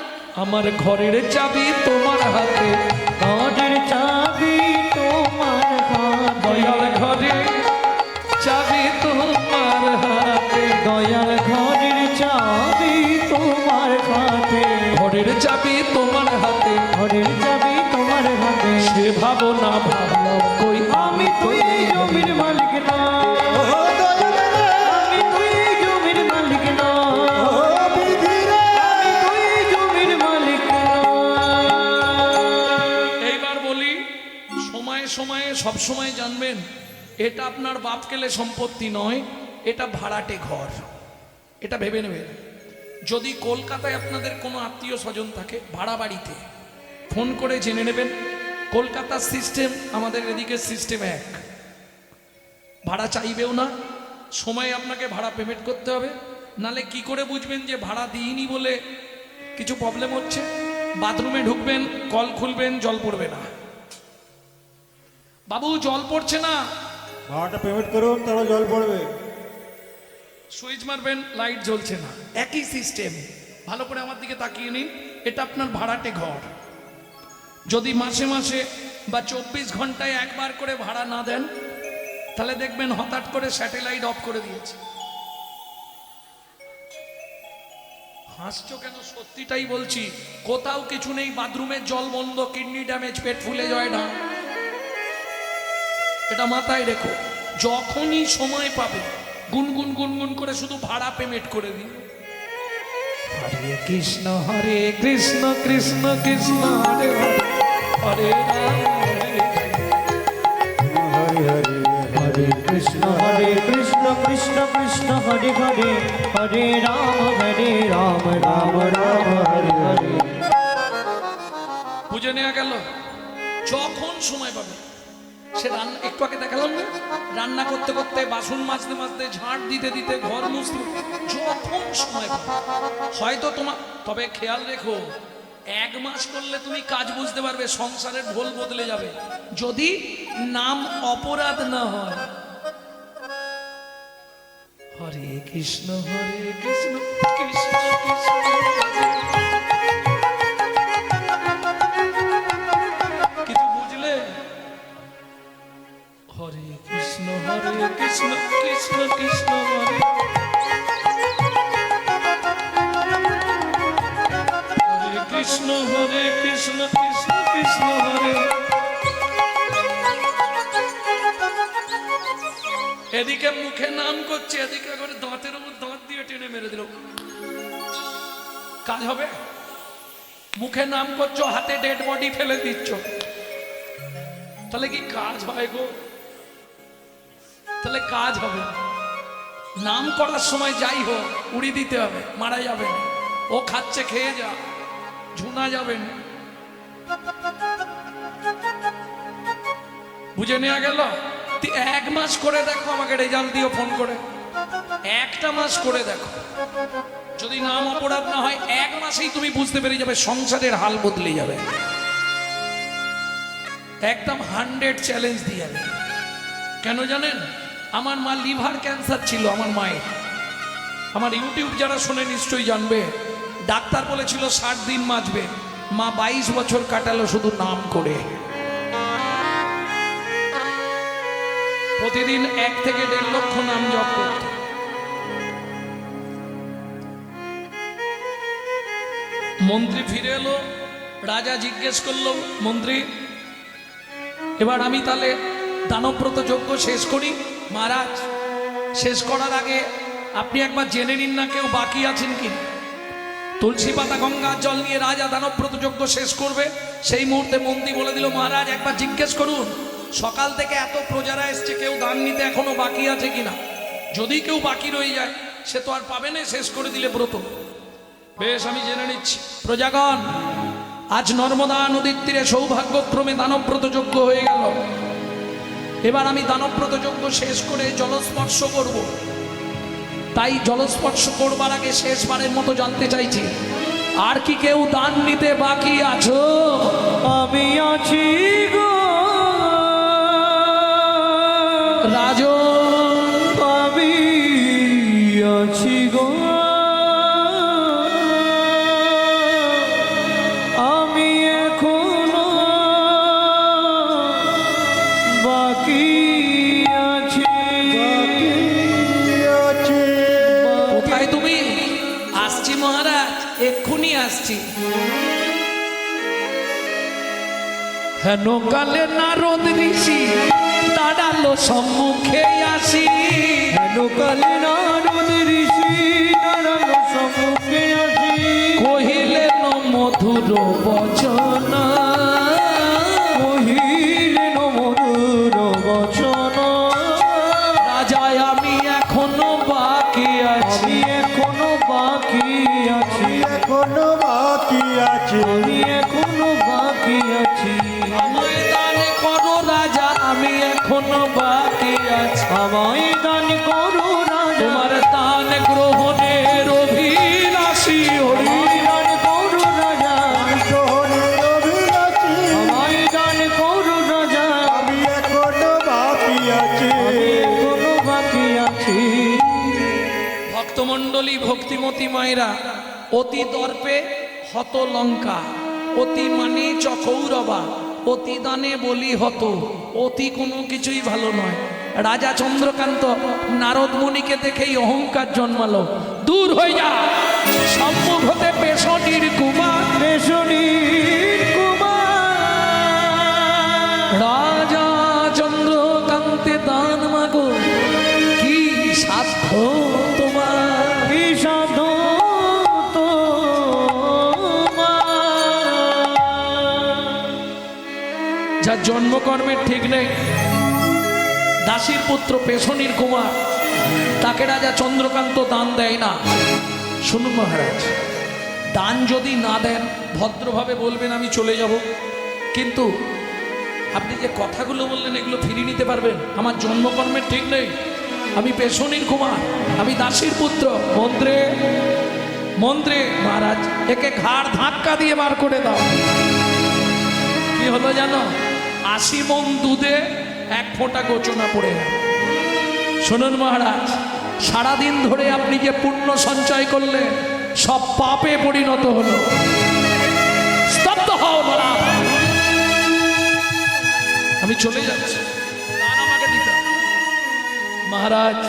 আমার ঘরের চাবি তোমার হাতে, ঘরের চাবি তোমার হাতে, দয়াল ঘরের চাবি তোমার হাতে, দয়াল ঘরের চাবি তোমার হাতে, ঘরের চাবি তোমার হাতে, ঘরের চাবি তোমার হাতে। সে ভাবনা ভাবলাম কই আমি তুই এই জমির মালিক না, ও দয়াল রে, আমি তুই এই জমির মালিক না, ও বিধি রে, আমি তুই এই জমির মালিক না। এইবার বলি, সময়ে সময়ে সব সময় জানবেন, এটা আপনার বাপ কেলে সম্পত্তি নয়, এটা ভাড়াটে ঘর। এটা ভেবে নেবেন। যদি কলকাতায় আপনাদের কোনো আত্মীয় স্বজন থাকে ভাড়া বাড়িতে, ফোন করে জেনে নেবেন। কলকাতার সিস্টেম আমাদের এদিকে সিস্টেম এক, ভাড়া চাইবেও না, সময় আপনাকে ভাড়া পেমেন্ট করতে হবে। নালে কি করে বুঝবেন যে ভাড়া দিইনি বলে কিছু প্রবলেম হচ্ছে? বাথরুমে ঢুকবেন, কল খুলবেন, জল পড়বে না। বাবু জল পড়ছে না, ভাড়াটা পেমেন্ট করুন, তারপর জল পড়বে। সুইচ মারবেন, লাইট জ্বলছে না। একই সিস্টেম। ভালো করে আমার দিকে তাকিয়ে নিন, এটা আপনার ভাড়াটে ঘর। যদি মাসে মাসে বা 24 ঘন্টায় একবার করে ভাড়া না দেন, তাহলে দেখবেন হঠাৎ করে স্যাটেলাইট অফ করে দিয়েছে। হাসছো কেন? সত্যিটাই বলছি, কোথাও কিছু নেই, বাথরুমের জল বন্ধ, কিডনি ড্যামেজ, পেট ফুলে যায় না। এটা মাথায় রেখো, যখনই সময় পাবে গুনগুন গুনগুন করে শুধু ভাড়া পেমেন্ট করে দিন। হরে কৃষ্ণ কৃষ্ণ কৃষ্ণ হরে হরে, হরে রাম হরে হরি হরি হরে কৃষ্ণ কৃষ্ণ কৃষ্ণ হরে হরে, হরে রাম রাম রাম হরে হরে। বুঝে নেওয়া গেল? যখন সময় পাবে, সে রান্না, একটু আগে দেখালাম না, রান্না করতে করতে, বাসন মাজতে মাজতে, ঝাড় দিতে দিতে, ঘর মুছতে, যখন সময় পাবে। হয়তো তোমার, তবে খেয়াল রেখো, 1 মাস করলে তুমি কাজ বুঝতে পারবে, সংসারের ঢোল বদলে যাবে, যদি নাম অপরাধ না হয়। হরে কৃষ্ণ কৃষ্ণ কৃষ্ণ হরে। কিছু বুঝলে? হরে কৃষ্ণ কৃষ্ণ কৃষ্ণ হরে, হরে কৃষ্ণ কৃষ্ণ কৃষ্ণ হরে। এদিকে মুখে নাম করছে, এদিকে করে দাঁতের উপর দাঁত দিয়ে টেনে মেরে দিল। কাজ হবে? মুখে নাম করছো, হাতে ডেড বডি ফেলে দিচ্ছ, তাহলে কি কাজ হয় গো? তাহলে কাজ হবে? নাম করার সময় যাই হোক উড়ি দিতে হবে, মারা যাবে না। ও খাচ্ছে, খেয়ে যা, ঝুনা যাবেন। বুঝে নেওয়া গেল? 1 মাস করে দেখো, আমাকে রেজাল্ট দিও ফোন করে। 1টা মাস করে দেখো, যদি নাম অপরাধ না হয় 1 মাসেই তুমি বুঝতে পেরে যাবে, সংসারের হাল বদলে যাবে। একদম 100 চ্যালেঞ্জ দিয়ে যাবে। কেন জানেন? আমার মা লিভার ক্যান্সার ছিল, আমার মায়ের। আমার ইউটিউব যারা শুনে নিশ্চয়ই জানবে, ডাক্তার বলেছিল 60 দিন বাঁচবে। মা 22 বছর কাটালো শুধু নাম করে। প্রতিদিন 1 থেকে 1.5 লক্ষ নাম জপ করত। মন্ত্রী ফিরে এলো, রাজা জিজ্ঞেস করলো, মন্ত্রী এবার আমি তাহলে দানব্রত যজ্ঞ শেষ করি। মহারাজ, শেষ করার আগে আপনি একবার জেনে নিন না কেউ বাকি আছেন কি। তুলসী পাতা গঙ্গার জল নিয়ে রাজা দানব্রত যজ্ঞ শেষ করবে, সেই মুহূর্তে মন্ত্রী বলে দিল, মহারাজ একবার জিজ্ঞেস করুন সকাল থেকে এত প্রজারা এসছে, কেউ দান নিতে এখনো বাকি আছে কিনা? যদি কেউ বাকি রয়ে যায় সে তো আর পাবে না, শেষ করে দিলে ব্রত। বেশ, আমি জেনে নিচ্ছি। প্রজাগণ, আজ নর্মদা নদীর তীরে সৌভাগ্যক্রমে দানব্রত যজ্ঞ হয়ে গেল। এবার আমি দানব্রত যজ্ঞ শেষ করে জলস্পর্শ করব। তাই জলস্পর্শ করবার আগে শেষবারের মতো জানতে চাইছি, আর কি কেউ দান নিতে বাকি আছো? আমি আছি গো রাজন, আমি আছি গো, আমি এখনো বাকি আছি। কোথায় তুমি? আসছি মহারাজ, এক্ষুনি আসছি। হেন কালে নারদ ঋষি দাঁড়ালো সম্মুখে আসি। হেন কালে নারদ ঋষি দাঁড়ালো সম্মুখে আসি। কহিলেন মধুর বচন, কহিলেন মধুর বচন, রাজা আমি এখনো বাকি আছি। আমি এখনো বাকি আছি, এখনো বাকি আছে। আমি এখনো বাকি আছি। আমায় দান করো রাজা, আমি এখনো বাকি আছি। আমায় দান করো রাজা, তোমার দান গ্রহণের অভিলাষী হরি। আমায় দান করো রাজা, গ্রহণের অভিলাষী, আমায় দান করো রাজা, আমি এখনো বাকি আছে। আমি এখনো বাকি আছি। ভক্তমণ্ডলী, ভক্তিমতী মায়েরা, অতি দর্পে হত লঙ্কা, অতি মানে চকৌরবা, অতি দানে বলি হত। অতি কোনো কিছুই ভালো নয়। রাজা চন্দ্রকান্ত নারদ মুনিকে দেখেই অহংকার জন্মালো। দূর হয়ে যা, সম্মুখ হতে পেশনির কুমার। পেশনির কুমার, রাজা চন্দ্রকান্তে দান মাগো, কি সাধ্য তোমার? কি সাধু তোমার। যার জন্মকর্মের ঠিক নেই, দাসীর পুত্র পেশনির কুমার, তাকে রাজা চন্দ্রকান্ত দান দেয় না। শুনুন মহারাজ, দান যদি না দেন ভদ্রভাবে বলবেন আমি চলে যাব, কিন্তু আপনি যে কথাগুলো বললেন এগুলো ফিরিয়ে নিতে পারবেন? আমার জন্মকর্মের ঠিক নেই, আমি পেশনির কুমার, আমি দাসীর পুত্র। মন্ত্রে মন্ত্রে মহারাজ, একে ঘাড় ধাক্কা দিয়ে বার করে দাও। কি হলো জানো? 80 মণ দুধে 1 ফোঁটা গোচনা পড়ে গেল। শুনুন মহারাজ, সারাদিন ধরে আপনি যে পুণ্য সঞ্চয় করলেন সব পাপে পরিণত হলো। স্তব্ধ হও বলা, আমি চলে যাচ্ছি, দান আমাকে দিতে হবে। মহারাজ,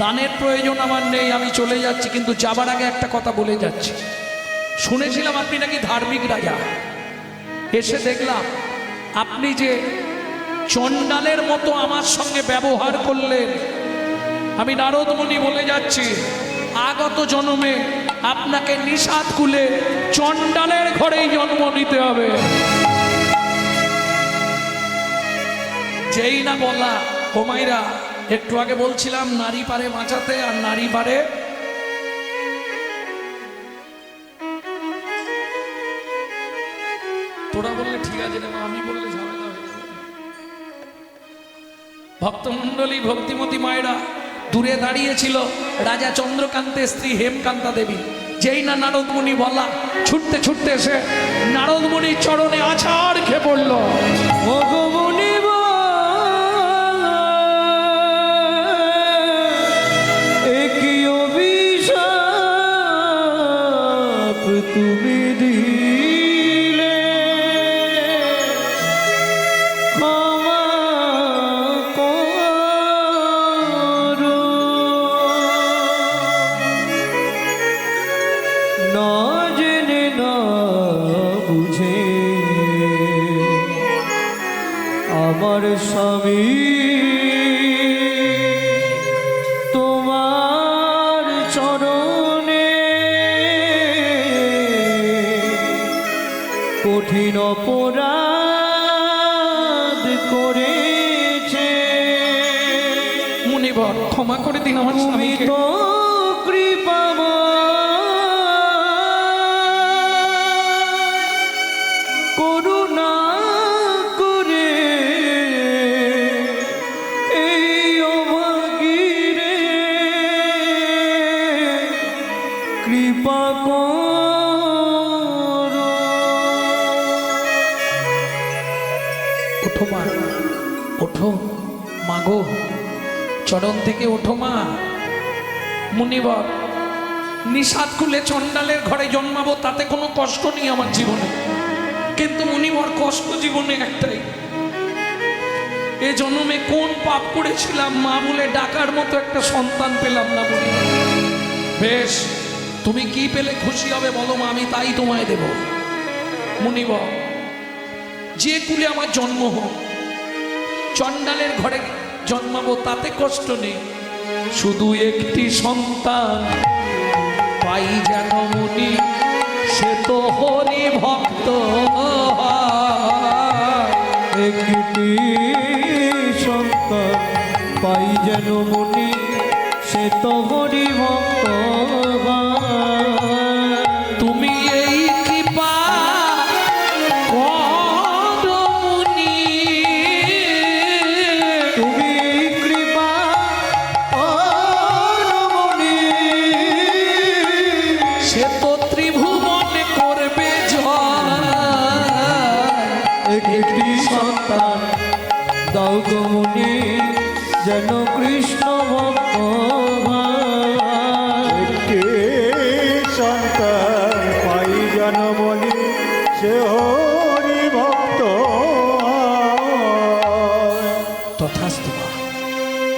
দানের প্রয়োজন আমার নেই, আমি চলে যাচ্ছি, কিন্তু যাবার আগে একটা কথা বলে যাচ্ছি। শুনেছিলাম আপনি নাকি ধার্মিক রাজা, এসে দেখলাম আপনি যে চণ্ডালের মতো আমার সঙ্গে ব্যবহার করলেন। আমি নারদ মুনি বলে যাচ্ছি, আগত জন্মে আপনাকে নিষাদ কুলে চণ্ডালের ঘরেই জন্ম নিতে হবে। যেই না বলা, হোমাইরা একটু আগে বলছিলাম নারী পারে বাঁচাতে, আর নারী পারে তোরা বললে ঠিক আছে রে মা, আমি বললে ঝামেলা হয়ে যাবে। ভক্তমণ্ডলী, ভক্তিমতী মায়েরা, দূরে দাঁড়িয়েছিল রাজা চন্দ্রকান্তের স্ত্রী হেমকান্তা দেবী। যেই না নারদ মুনি বলা, ছুটতে ছুটতে এসে নারদ মুনির চরণে আছাড় খেয়ে পড়ল। ভগবনী একই অভিশাপ তুমি দিলে, ক্ষমা করো। না জেনে না বুঝে আমার স্বামী তোমার চরণে কঠিন অপরাধ করেছে। মুনিবর ক্ষমা করে দিন আমার তুমি স্বামীকে। তো কৃপাময়, করুণা করে এই অভাগীরে কৃপা করো। ওঠো মা, ওঠো মাগো, চরণ থেকে ওঠো মা। মুনিবর, নিষাদ খুলে চণ্ডালের ঘরে জন্মাবো তাতে কোনো কষ্ট নেই আমার জীবনে, কিন্তু মুনিবর কষ্ট জীবনে একটাই, এ জন্মে কোন পাপ করেছিলাম মা বলে ডাকার মতো একটা সন্তান পেলাম না। মুনিবর বেশ, তুমি কি পেলে খুশি হবে বলো মা, আমি তাই তোমায় দেব। মুনিবর, যে কুলে আমার জন্ম হোক, চণ্ডালের ঘরে জন্মাবো তাতে কষ্ট নেই, শুধু একটি সন্তান পাই যেন মুনি, সে তো হরি ভক্ত। একটি সন্তান পাই যেন মুনি, সে তো হরি ভক্ত। তুমি এই কৃপা করো মুনি, তুমি কৃপা করো মুনি, সে তো ত্রিভুবন করবে জয়। একটি সন্তান দাও গো মুনি, যেন কৃষ্ণ ভক্ত। একটি সন্তান পাই জনমনি, সে হরি ভক্ত। তথাস্তু মা।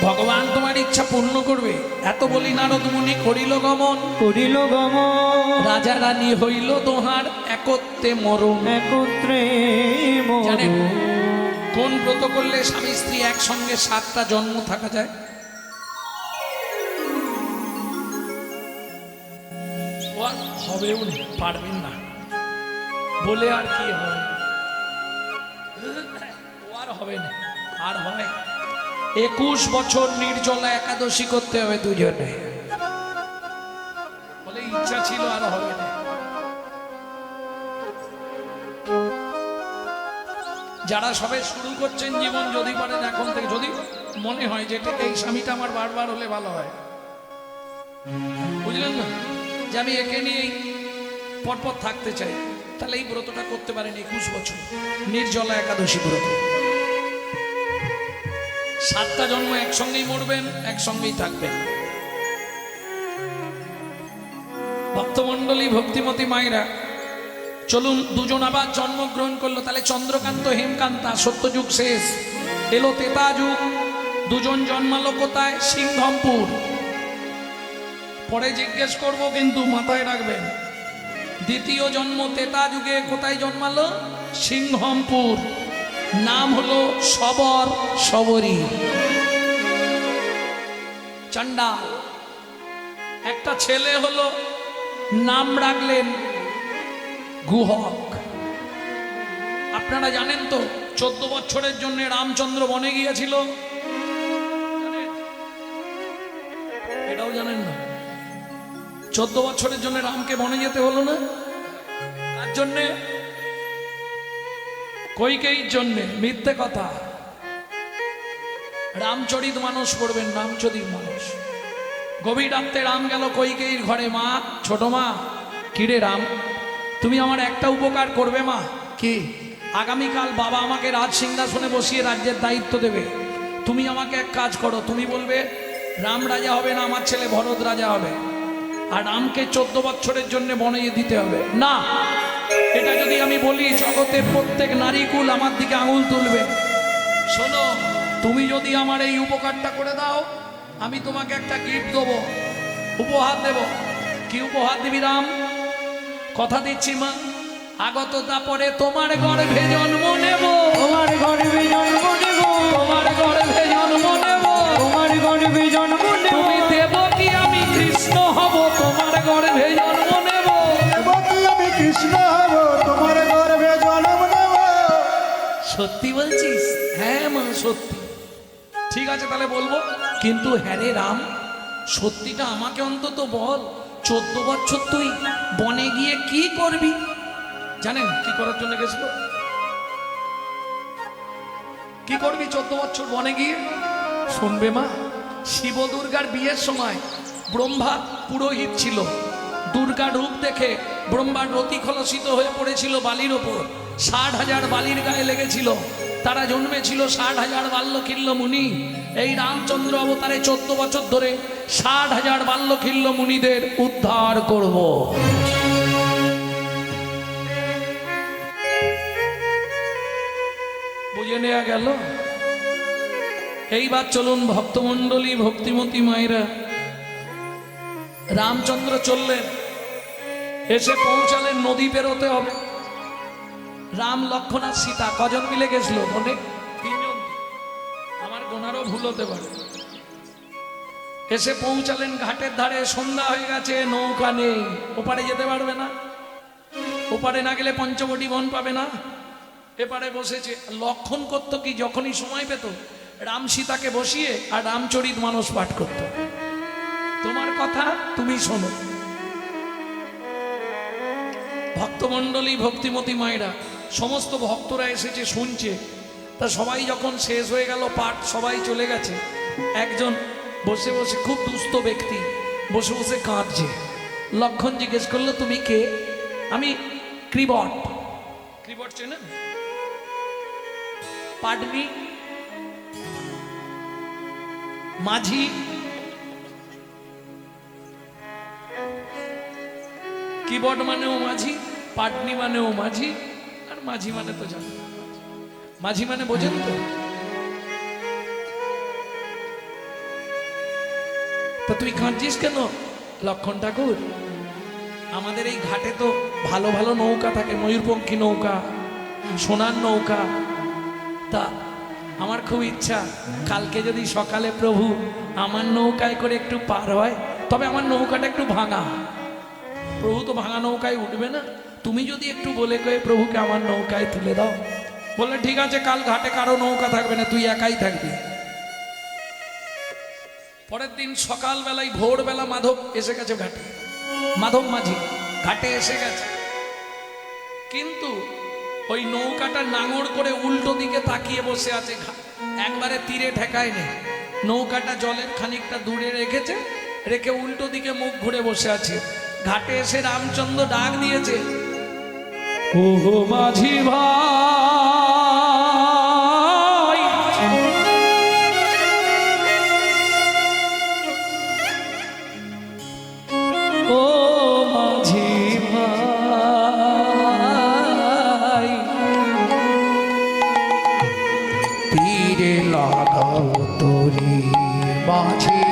ভগবান তোমার ইচ্ছা পূর্ণ করবে। এত বলি নারদ মুনি করিল গমন, করিল গমন, রাজা রানী হইল দোহার, একত্রে মরণ। একত্রে জানেন মরণ। কোন ব্রত করলে স্বামী স্ত্রী একসঙ্গে 7টা জন্ম থাকা যায়? ও আর হবেও না, পারবেন না বলে আর কি হবে, ও আর হবে না। আর হয় 21 বছর নির্জলা একাদশী করতে হবে দুজনে, বলে ইচ্ছা ছিল আর হবে না। যারা সবে শুরু করছেন জীবন, যদি পারেন এখন থেকে, যদি মনে হয় যে এই স্বামীটা আমার বারবার হলে ভালো হয়, বুঝলেন না, যে আমি একে নিয়েই পরপর থাকতে চাই, তাহলে এই ব্রতটা করতে পারেন 21 বছর নির্জলা একাদশী ব্রত। 7টা জন্ম একসঙ্গেই মরবেন, একসঙ্গেই থাকবেন। ভক্তমণ্ডলী, ভক্তিমতী মায়েরা, চলুন দুজন আবার জন্মগ্রহণ করলো। তাহলে চন্দ্রকান্ত হেমকান্তা, সত্যযুগ শেষ, এলো তেতা যুগ। দুজন জন্মালো কোথায়? সিংহমপুর। পরে জিজ্ঞেস করব, কিন্তু মাথায় রাখবেন, দ্বিতীয় জন্ম তেতা যুগে কোথায় জন্মালো? সিংহমপুর। নাম হলো সবর, সবরী। চণ্ডাল। একটা ছেলে হলো, নাম রাখলেন গুহক। আপনারা জানেন তো 14 বছরের জন্য রামচন্দ্র বনে গিয়েছিল, জানেন? এটাও জানেন না? 14 বছরের জন্য রামকে বনে যেতে হলো না, তার জন্যে কইকেয়ীর জন্যে। মিথ্যে কথা। রামচরিত মানস পড়বেন, রামচরিত মানস। গভীর রাত্রে রাম গেল কইকেয়ীর ঘরে। মা, ছোট মা, কিরে রাম, তুমি আমার একটা উপকার করবে মা? কি? আগামীকাল বাবা আমাকে রাজ সিংহাসনে বসিয়ে রাজ্যের দায়িত্ব দেবে। তুমি আমাকে এক কাজ করো, তুমি বলবে রাম রাজা হবে না, আমার ছেলে ভরত রাজা হবে, আর রামকে 14 বছরের জন্য বনে দিতে হবে। না, এটা যদি আমি বলি, জগতের প্রত্যেক নারীকুল আমার দিকে আঙুল তুলবে। শোনো, তুমি যদি আমার এই উপকারটা করে দাও, আমি তোমাকে একটা গিফট দেবো, উপহার দেব। কি উপহার দিবি রাম? কথা দিচ্ছি মা, আগত তারপরে তোমার গর্ভে জন্ম নেব, তোমার গর্ভে জন্ম নেব, তোমার গর্ভে জন্ম নেব, তোমার গর্ভে জন্ম নেব। তুমি দেব কি আমি কৃষ্ণ হব, তোমার গর্ভে জন্ম নেব। দেবকী আমি কৃষ্ণ হব, তোমার গর্ভে জন্ম নেব। সত্যি বলছিস? হ্যাঁ মা সত্যি। ঠিক আছে তাহলে বলবো, কিন্তু হ্যাঁ রে রাম, সত্যিটা আমাকে অন্তত বল, 14 বছর তুই বনে গিয়ে কি করবি? জানেন কি করার জন্য গেছিল? কি করবি 14 বছর বনে গিয়ে? শুনবে মা, শিব দুর্গার বিয়ের সময় ব্রহ্মা পুরোহিত ছিল। দুর্গা রূপ দেখে ব্রহ্মার রতি খলসিত হয়ে পড়েছিল বালির ওপর। 60,000 বালির গায়ে লেগেছিল। তারা জন্মেছিল 60,000 বাল্যকিল্য মুনি। এই রামচন্দ্র অবতারে 14 বছর ধরে 60,000 বাল্যকিল্য মুনিদের উদ্ধার করব। বুঝে নেওয়া গেল? এইবার চলুন ভক্তমণ্ডলী, ভক্তিমতী মায়েরা। রামচন্দ্র চললেন, এসে পৌঁছালেন নদী পেরোতে হবে। রাম, লক্ষ্মণ আর সীতা কজন মিলে গেছিল? অনেক, 3 জন। আমার গোনারও ভুল হতে পারে। এসে পৌঁছালেন ঘাটের ধারে। সন্ধ্যা হয়ে গেছে, নৌকা নেই, ওপারে যেতে পারবে না। ওপারে না গেলে পঞ্চবটি বন পাবে না। এপারে বসেছে। লক্ষণ করতো কি, যখনই সময় পেত রাম সীতাকে বসিয়ে আর রামচরিত মানস পাঠ করত। তোমার কথা তুমি শোনো। ভক্তমণ্ডলী, ভক্তিমতী মায়েরা, সমস্ত ভক্তরা এসেছে, শুনছে। তা সবাই যখন শেষ হয়ে গেল পাঠ, সবাই চলে গেছে, একজন বসে বসে, খুব দুস্থ ব্যক্তি, বসে বসে কাঁদছে। লক্ষণ জিজ্ঞেস করলো, তুমি কে? আমি ক্রিবট। ক্রিবট চেনেন? পাটনি, মাঝি। কিবট মানেও মাঝি, পাটনি মানেও মাঝি, আর মাঝি মানে তো জানো। মাঝি মানে বোঝেন তো? তা তুই কাঁদছিস কেন? লক্ষণ ঠাকুর, আমাদের এই ঘাটে তো ভালো ভালো নৌকা থাকে, ময়ূরপঙ্খী নৌকা, সোনার নৌকা। তা আমার খুব ইচ্ছা কালকে যদি সকালে প্রভু আমার নৌকায় করে একটু পার হয়, তবে আমার নৌকাটা একটু ভাঙা। প্রভু তো ভাঙা নৌকায় উঠবে না, তুমি যদি একটু বলে কয়ে প্রভুকে আমার নৌকায় তুলে দাও। বললে ঠিক আছে, কাল ঘাটে কারো নৌকা থাকবে না, তুই একাই থাকবি। পরের দিন সকালবেলায়, ভোরবেলা মাধব এসে গেছে ঘাটে। মাধব মাঝি ঘাটে এসে গেছে, কিন্তু ওই নৌকাটা নাঙড় করে উল্টো দিকে তাকিয়ে বসে আছে। একবারে তীরে ঠেকায় নেই, নৌকাটা জলের খানিকটা দূরে রেখেছে, রেখে উল্টো দিকে মুখ ঘুরে বসে আছে। ঘাটে এসে রামচন্দ্র ডাক দিয়েছে, ও মাঝি ভাই, ও মাঝি ভাই, তীরে লাগাও তোরি মাঝি,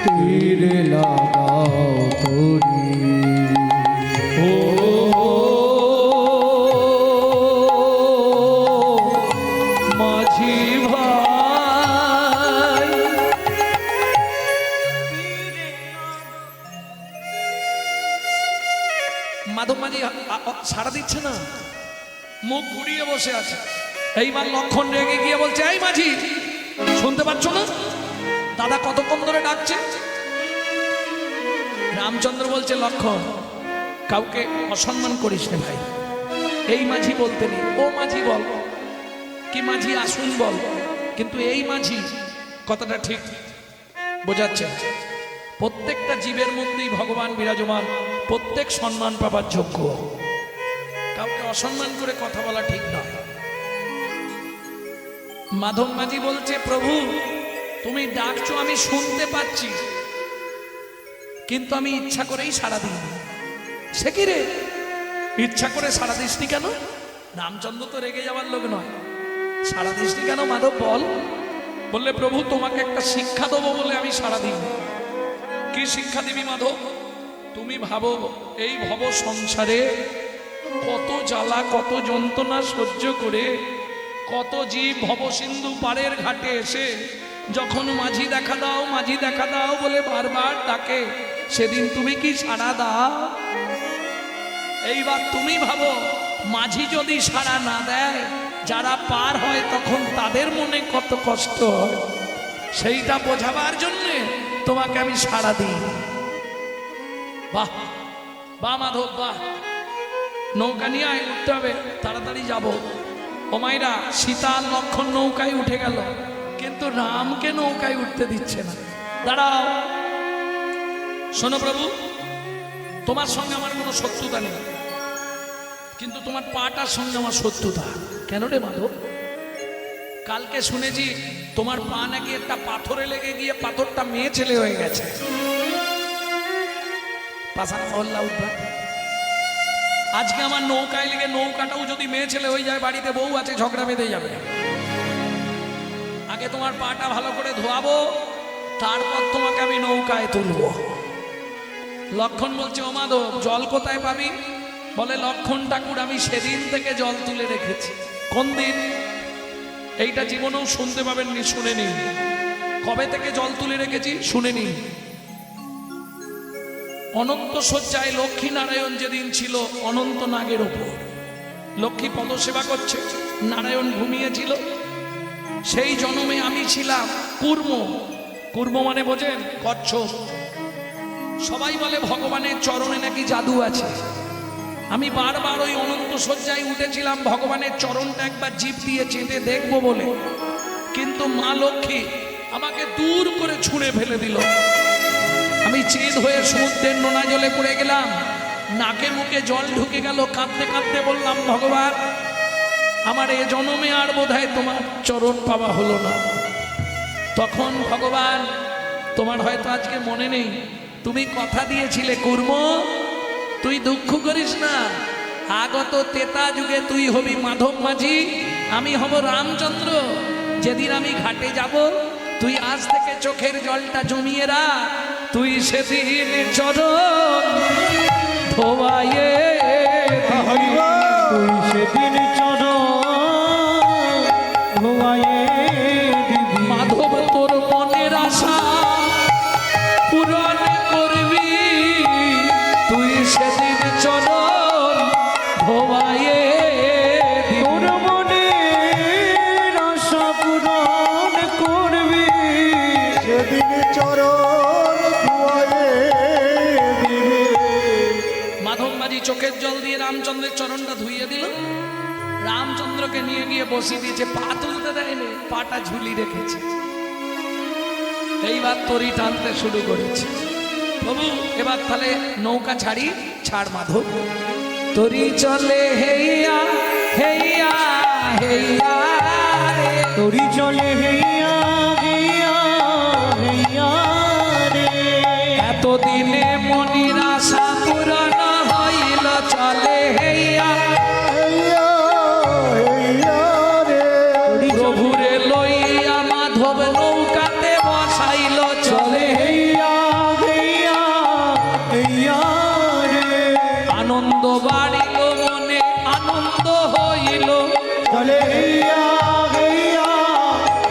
তীরে লাগাও তোরি। ও মাঝি ভাই। মাধব মাঝি সাড়া দিচ্ছে না, মুখ ঘুরিয়ে বসে আছে। এইবার লক্ষণ রেগে গিয়ে বলছে, এই মাঝি, শুনতে পাচ্ছ না দাদা কতক্ষণ ধরে ডাকছে? রামচন্দ্র বলছে, লক্ষণ, কাউকে অসম্মান করিস না ভাই। এই মাঝি বলতে নেই, ও মাঝি বল, কি মাঝি আসুন বল, কিন্তু এই মাঝি কথাটা ঠিক বোঝাচ্ছে। প্রত্যেকটা জীবের মধ্যেই ভগবান বিরাজমান, প্রত্যেক সম্মান পাবার যোগ্য। কাউকে অসম্মান করে কথা বলা ঠিক নয়। মাধব মাঝি বলছে, প্রভু তুমি ডাকছো, আমি শুনতে পাচ্ছি, কিন্তু আমি ইচ্ছা করেই সাড়া দিই। সে কি রে, ইচ্ছা করে সাড়া দিসনি কেন? রামচন্দ্র তো রেগে যাওয়ার লোক নয়। সাড়া দিসনি কেন মাধব বল? বললে, প্রভু তোমাকে একটা শিক্ষা দেবো বলে আমি সাড়া দিই। কি শিক্ষা দিবি মাধব? তুমি ভাবো, এই ভব সংসারে কত জ্বালা, কত যন্ত্রণা সহ্য করে কত জীব ভবসিন্ধু পাড়ের ঘাটে এসে যখন মাঝি দেখা দাও, মাঝি দেখা দাও বলে বারবার ডাকে, সেদিন তুমি কি সাড়া দাও? এইবার তুমি ভাবো, মাঝি যদি সাড়া না দেয়, যারা পার হয় তখন তাদের মনে কত কষ্ট হয় সেইটা বোঝাবার জন্যে তোমাকে আমি সাড়া দিই। বাহ বাহ মাধব বাহ, নৌকা নিয়ে আয়, উঠতে হবে, তাড়াতাড়ি যাব। ও মাইরা, সীতা আর লক্ষণ নৌকায় উঠে গেল, কিন্তু রামকে নৌকায় উঠতে দিচ্ছে না। দাঁড়াও, শোনো প্রভু, তোমার সঙ্গে আমার কোনো শত্রুতা নেই, কিন্তু তোমার পাটার সঙ্গে আমার শত্রুতা। কেন রে মাধব? কালকে শুনেছি তোমার পা নাকি একটা পাথরে লেগে গিয়ে পাথরটা মেয়ে ছেলে হয়ে গেছে। পাশানা মহল্লা উঠবা, আজকে আমার নৌকায় লেগে নৌকাটাও যদি মেয়ে ছেলে হয়ে যায়, বাড়িতে বউ আছে, ঝগড়া বেঁধে যাবে। আগে তোমার পাটা ভালো করে ধোয়াবো, তারপর তোমাকে আমি নৌকায় তুলবো। লক্ষণ বলছে, ও মাধব জল কোথায় পাবি? বলে, লক্ষণ ঠাকুর আমি সেদিন থেকে জল তুলে রেখেছি। কোন দিন? এইটা জীবনেও শুনতে পাবেন নি, শুনে নিন। কবে থেকে জল তুলে রেখেছি শুনে নিন। অনন্ত শয্যায় লক্ষ্মী নারায়ণ যেদিন ছিল অনন্ত নাগের ওপর, লক্ষ্মী পদসেবা করছে, নারায়ণ ঘুমিয়েছিল। সেই জন্মে আমি ছিলাম কুর্ম। কুর্ম মানে বোঝেন? কচ্ছপ। সবাই বলে ভগবানের চরণে নাকি জাদু আছে। আমি বারবার ওই অনন্ত শয্যায় উঠেছিলাম ভগবানের চরণটা একবার জিভ দিয়ে চেটে দেখবো বলে, কিন্তু মা লক্ষ্মী আমাকে দূর করে ছুঁড়ে ফেলে দিল। আমি চেদ হয়ে সমুদ্রের নোনা জলে পড়ে গেলাম, নাকে মুখে জল ঢুকে গেল। কাঁদতে কাঁদতে বললাম, ভগবান আমার এ জন্মে আর বোধহয় তোমার চরণ পাওয়া হলো না। তখন ভগবান, তোমার হয়তো আজকে মনে নেই, তুমি কথা দিয়েছিলে কুর্ম, তুই দুঃখ করিস না, আগত তেতা যুগে তুই হবি মাধব মাঝি, আমি হব রামচন্দ্র। যেদিন আমি ঘাটে যাব, তুই আজ থেকে চোখের জলটা জমিয়ে রাখ, তুই সেদিন চরণ ধোয়ায়ে তুই সেদিন চরণ ধোয়ায়ে দিবি। মাধব তোর মনের আশা পূরণ করবি, তুই সেদিন চরণ ধোয়ায়ে দিবি। তোর মনের আশা পূরণ করবি, সেদিন চরণ ধোয়ায়ে দিবি। মাধব মাঝি চোখের জল দিয়ে রামচন্দ্রের চরণটা ধুইয়ে দিল। রামচন্দ্রকে নিয়ে গিয়ে বসিয়ে দিয়েছে, পা তুলতে দেয়নি, পাটা ঝুলি রেখেছে। এইবার তরি টানতে শুরু করেছে। প্রভু এবার তাহলে নৌকা ছাড়ি, ছাড় মাধব। তরি চলে হেইয়া হেইয়া হেইয়া রে, তোরি চলে হেইয়া হেইয়া হেইয়া রে। এতদিনে মনির আশা পূরণ হইল, চলে হেইয়া হেইয়া, হেইয়া রে। প্রভুরে লইয়া মাধব নৌকাতে বসাইল, চলে হেইয়া হেইয়া হেইয়া রে। আনন্দ বাড়িল মনে, আনন্দ হইল। চলে হেইয়া হেইয়া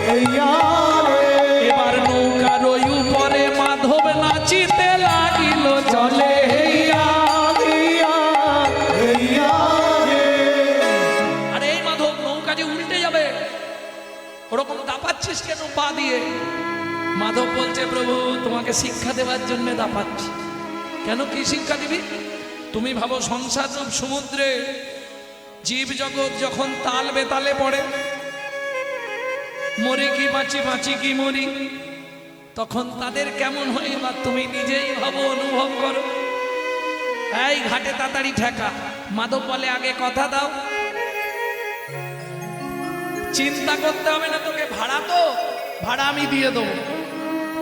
হেইয়া রে। এবার নৌকার ওই উপরে মাধব নাচিতে লাগিল, চলে হেইয়া। হেইয়া হেইয়া রে। আরে এই মাধব, নৌকা যে উল্টে যাবে, ওরকম দাপাচ্ছিস কেন পা দিয়ে? মাধব বলছে, প্রভু তোমাকে শিক্ষা দেওয়ার জন্য দাপাচ্ছি। কেন, কি শিক্ষা দিবি? তুমি ভাবো সংসার রূপ সমুদ্রে জীব জগৎ যখন তাল বেতালে পড়ে, মরি কি বাঁচি, বাঁচি কি মরি, তখন তাদের কেমন হয় বা তুমি নিজেই ভাবো, অনুভব করো। এই ঘাটে তাড়াতাড়ি ঠেকা। মাধব বলে, আগে কথা দাও। চিন্তা করতে হবে না তোকে, ভাড়া তো ভাড়া আমি দিয়ে দেবো।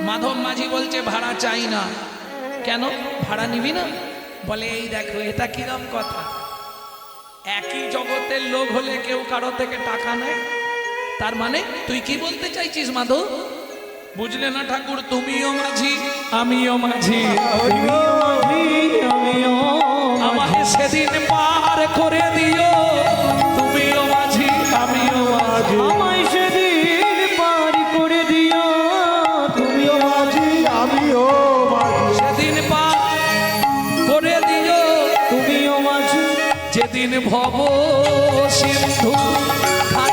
মাধব মাঝি বলছে, ভাড়া চাই না। কেন, ভাড়া নিবি না? বলে, এই দেখো এটা কিরম কথা, একই জগতের লোক হলে কেউ কারো থেকে টাকা নেয়, তার মানে তুই কি বলতে চাইছিস মাধব? বুঝলে না ঠাকুর, তুমিও মাঝি আমিও মাঝি, তুমিও মাঝি আমিও আমাকে সেদিন পার করে দিও। তুমিও মাঝি আমিও মাঝি, আমায় সেদিন পার করে দিও। তুমিও মাঝি, আমিও মাঝি। সেদিন পার করে দিও। তুমিও মাঝি, যেদিন ভব সিন্ধু ঘাটে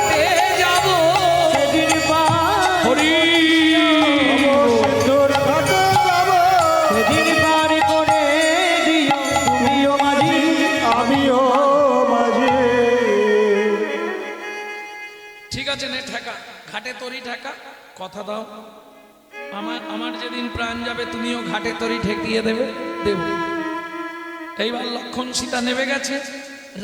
আছে নে ঠেকা, ঘাটে তরি ঠেকা, কথা দাও আমার যেদিন প্রাণ যাবে তুমিও ঘাটে তরি ঠেকিয়ে দেবে, দেব। এইবার লক্ষণ সীতা নেমে গেছে,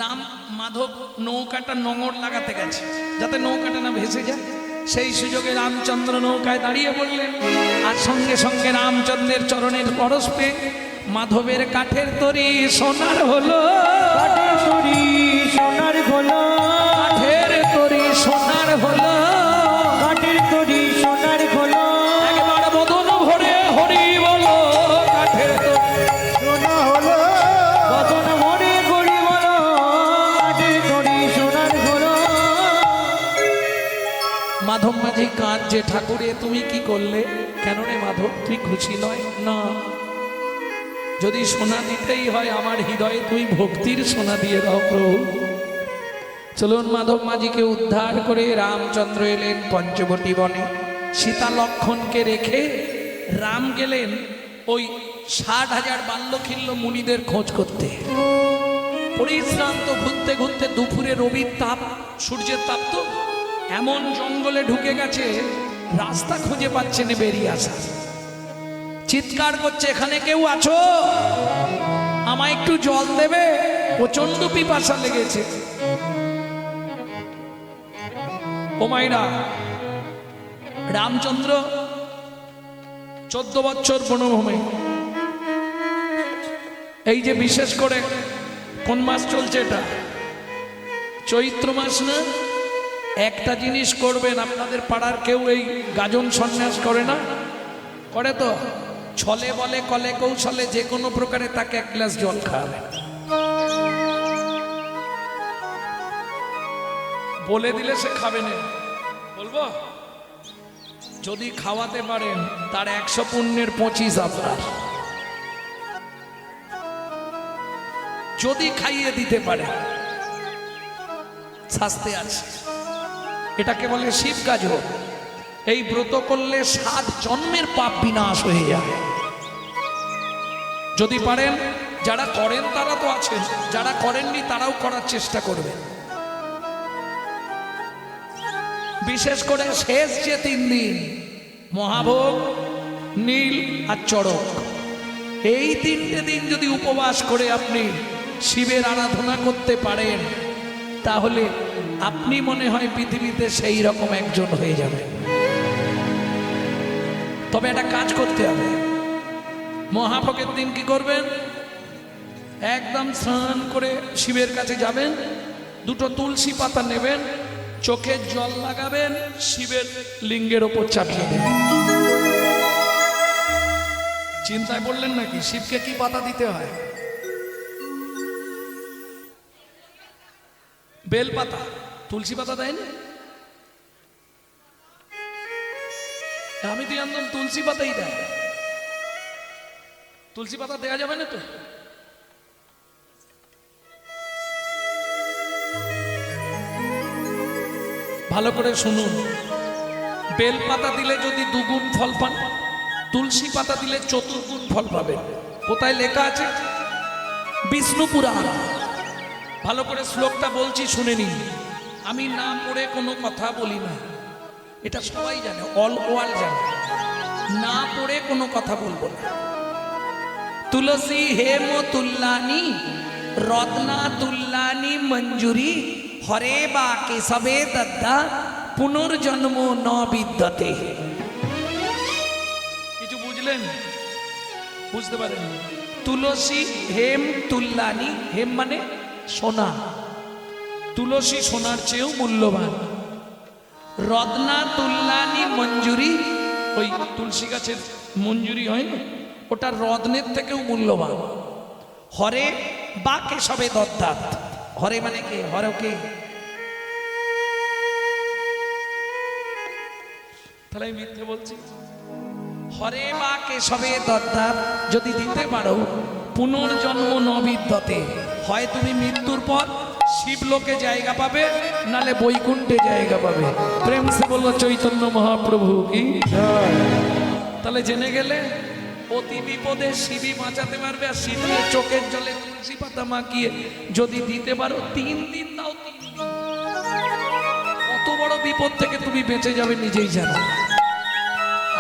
রাম মাধব নৌকাটা নোঙর লাগাতে গেছে যাতে নৌকাটা না ভেসে যায়। সেই সুযোগে রামচন্দ্র নৌকায় দাঁড়িয়ে পড়লেন, আর সঙ্গে সঙ্গে রামচন্দ্রের চরণের পরশ পেয়ে মাধবের কাঠের তরি সোনার হলো, কাঠের তরি সোনার হলো, কাঠের তরি সোনার হলো, কাঠের তরি সোনার হলো, একবার বদন ভরে হরি বলো, কাঠের তরি সোনা হলো বদন ভরে করি বলো, কাঠের তরি সোনার হলো। মাধব মাঝি কাঁদছে, ঠাকুরে তুমি কি করলে? কেন রে মাধব, তুই খুশি নয়? না, যদি সোনা দিতেই হয় আমার হৃদয়ে তুই ভক্তির সোনা দিয়ে দাও প্রভু। চলুন মাধব মাঝিকে উদ্ধার করে রামচন্দ্র এলেন পঞ্চবটী বনে। সীতা লক্ষণকে রেখে রাম গেলেন ওই 60,000 বাল্যখিল্য মুনিদের খোঁজ করতে। পরিশ্রান্ত ঘুরতে ঘুরতে দুপুরে রবির তাপ, সূর্যের তাপ তো এমন জঙ্গলে ঢুকে গেছে, রাস্তা খুঁজে পাচ্ছে না বেরিয়ে আসা। চিৎকার করছে, এখানে কেউ আছো? আমায় একটু জল দেবে, প্রচন্ড পিপাসা লেগেছে। ও মাইরা, রামচন্দ্র 14 বছর বনভূমে, এই যে বিশেষ করে কোন মাস চলছে এটা? চৈত্র মাস না? একটা জিনিস করবেন, আপনাদের পাড়ার কেউ এই গাজন সন্ন্যাস করে না? করে তো? ছলে বলে কলে কৌশলে যে কোনো প্রকারে তাকে 1 গ্লাস জল খাওয়াবে। বলে দিলে সে খাবে না, বলবো? যদি খাওয়াতে পারেন তার 100 পুণ্যের 25 আপনার। যদি খাইয়ে দিতে পারে শাস্তি আছে। এটাকে বলে শিব কাজ। এই ব্রত করলে 7 জন্মের পাপ বিনাশ হয়ে যায়। যদি পারেন, যারা করেন তারা তো আছেন, যারা করেননি তারাও করার চেষ্টা করবেন। বিশেষ করে শেষ যে 3 দিন মহাভোগ, নীল আর চড়ক, এই 3টে দিন যদি উপবাস করে আপনি শিবের আরাধনা করতে পারেন, তাহলে আপনি মনে হয় পৃথিবীতে সেই রকম একজন হয়ে যাবেন। তবে একটা কাজ করতে হবে। মহাভোগের দিন কি করবেন? একদম স্নান করে শিবের কাছে যাবেন, 2টো তুলসী পাতা নেবেন, চোখে জল লাগাবেন, শিবের লিঙ্গের ওপর চাপিয়ে দেবেন। চিন্তায় পড়লেন নাকি? শিবকে কি পাতা দিতে হয়? বেল পাতা, তুলসী পাতা দেয়নি? আমি তো জানতাম তুলসী পাতাই দেয়। তুলসী পাতা দেয়া যাবে না তো? ভালো করে শুনুন, বেল পাতা দিলে যদি 2 গুণ ফল পান, তুলসী পাতা দিলে 4 গুণ ফল পাবেন। কোথায় লেখা আছে? বিষ্ণু পুরাণ। ভালো করে শ্লোকটা বলছি, শুনে নিন। আমি না পড়ে কোনো কথা বলি না, এটা সবাই জানে, অল ওয়ার্ল্ড জানে। না পড়ে কোনো কথা বলবো না। তুলসী হেম তুল্লানি রত্না তুল্লানি মঞ্জুরি হরে বা কেশবে দদ্দা পুনর্জন্ম ন বিদ্যতে। কিছু বুঝলেন? বুঝতে পারেন? তুলসী হেম তুল্লানি, হেম মানে সোনা, তুলসী সোনার চেয়েও মূল্যবান। রত্না তুল্লানি মঞ্জুরি, ওই তুলসী গাছের মঞ্জুরি হয় না, ওটা রত্নের থেকেও মূল্যবান। হরে বা কেশবে দদ্দাত, হরে মানে কে? হরে কে? তাহলে আমি মিথ্যে বলছি? হরে বা কেশবে দদ্দাত যদি দিতে পারো, পুনর্জন্ম ন বিদ্যতে, হয় তুমি মৃত্যুর পর শিবলোকে জায়গা পাবে, নালে বৈকুণ্ঠে জায়গা পাবে। প্রেম সে বলল চৈতন্য মহাপ্রভু কি। তাহলে জেনে গেলে অতি বিপদে শিবই বাঁচাতে পারবে। আর শীতের চোখের জলে তুলসী পাতা মাখিয়ে যদি দিতে পারো, 3 দিন দাও, 3 দিন, কত বড় বিপদ। বিপদ থেকে তুমি বেঁচে যাবে নিজেই জানো।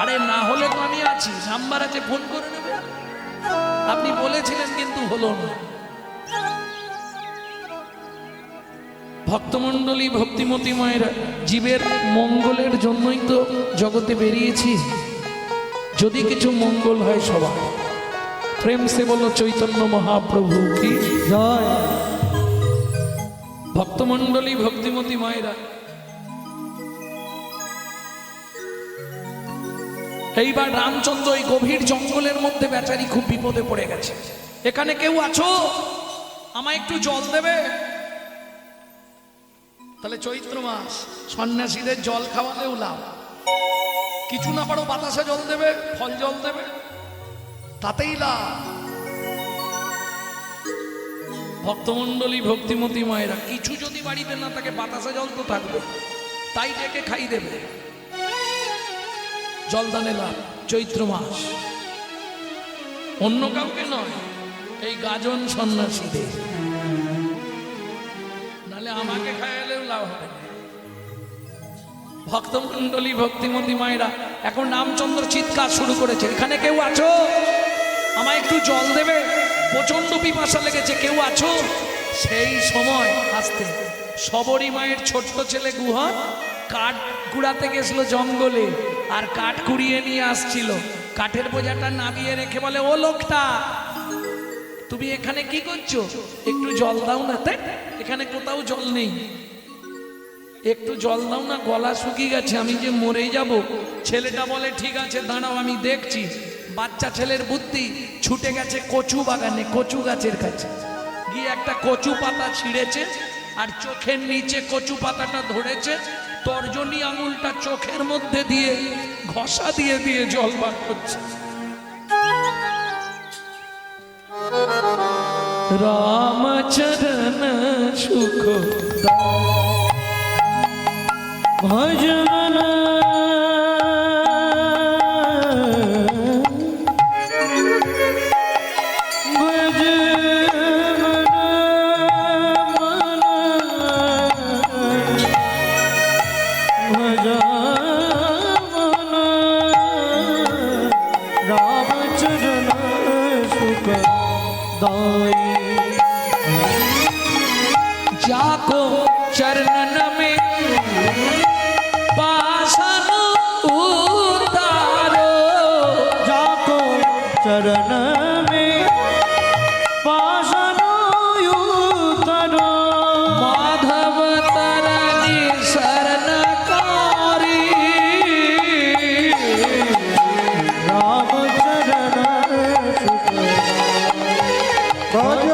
আরে না হলে তো আমি আছি, নাম্বার আছে, ফোন করে নেবে। আপনি বলেছিলেন কিন্তু হলো না। ভক্তমণ্ডলী, ভক্তিমতী মায়েরা, জীবের মঙ্গলের জন্যই তো জগতে বেরিয়েছি। যদি কিছু মঙ্গল হয় সবার, প্রেম সে বলো চৈতন্য মহাপ্রভু কি জয়। ভক্তমণ্ডলী, ভক্তিমতী মায়েরা, এইবার রামচন্দ্র এই গভীর জঙ্গলের মধ্যে বেচারি খুব বিপদে পড়ে গেছে। এখানে কেউ আছো, আমায় একটু জল দেবে? তাহলে চৈত্র মাস, সন্ন্যাসীদের জল খাওয়ালেও লাভ। কিছু না পারো বাতাসে জল দেবে, ফল জল দেবে, তাতেই লাভ। ভক্তমণ্ডলী, ভক্তিমতী মায়েরা, কিছু যদি বাড়িতে না থাকে বাতাসে জল তো থাকবে, তাই ডেকে খাই দেবে, জলদানে লাভ। চৈত্র মাস, অন্য কাউকে নয়, এই গাজন সন্ন্যাসীদের, নাহলে আমাকে খাইলেও লাভ হবে না। ভক্তমণ্ডলী, ভক্তিমতী মায়েরা, এখন রামচন্দ্র চিৎকার শুরু করেছে, এখানে কেউ আছো, আমায় একটু জল দেবে? প্রচন্ড পিপাসা লেগেছে, কেউ আছো? সেই সময় আসতে সবরী মায়ের ছোট্ট ছেলে গুহা কাঠ কুড়াতে গেছিল জঙ্গলে, আর কাঠ কুড়িয়ে নিয়ে আসছিল। কাঠের বোঝাটা নামিয়ে রেখে বলে, ও লোকটা, তুমি এখানে কি করছো? একটু জল দাও না। তাই এখানে কোথাও জল নেই, একটু জল দাও না, গলা শুকিয়ে গেছে, আমি যে মরে যাব। ছেলেটা বলে, ঠিক আছে দাঁড়াও, আমি দেখছি। বাচ্চা ছেলের বুদ্ধি, ছুটে গেছে কচু বাগানে, কচু গাছের কাছে গিয়ে একটা কচু পাতা ছিঁড়েছে, আর চোখের নিচে কচু পাতাটা ধরেছে, তর্জনী আঙুলটা চোখের মধ্যে দিয়ে ঘষা দিয়ে দিয়ে জল বার করছে। রামচরণ সুখ ভজন রামচরণ সুখ দাই। जाको चरणन में पासन उतारो, जाको चरण में पासन उतारो, माधव तरनी शरणकारी, राम चरण सुख ভজ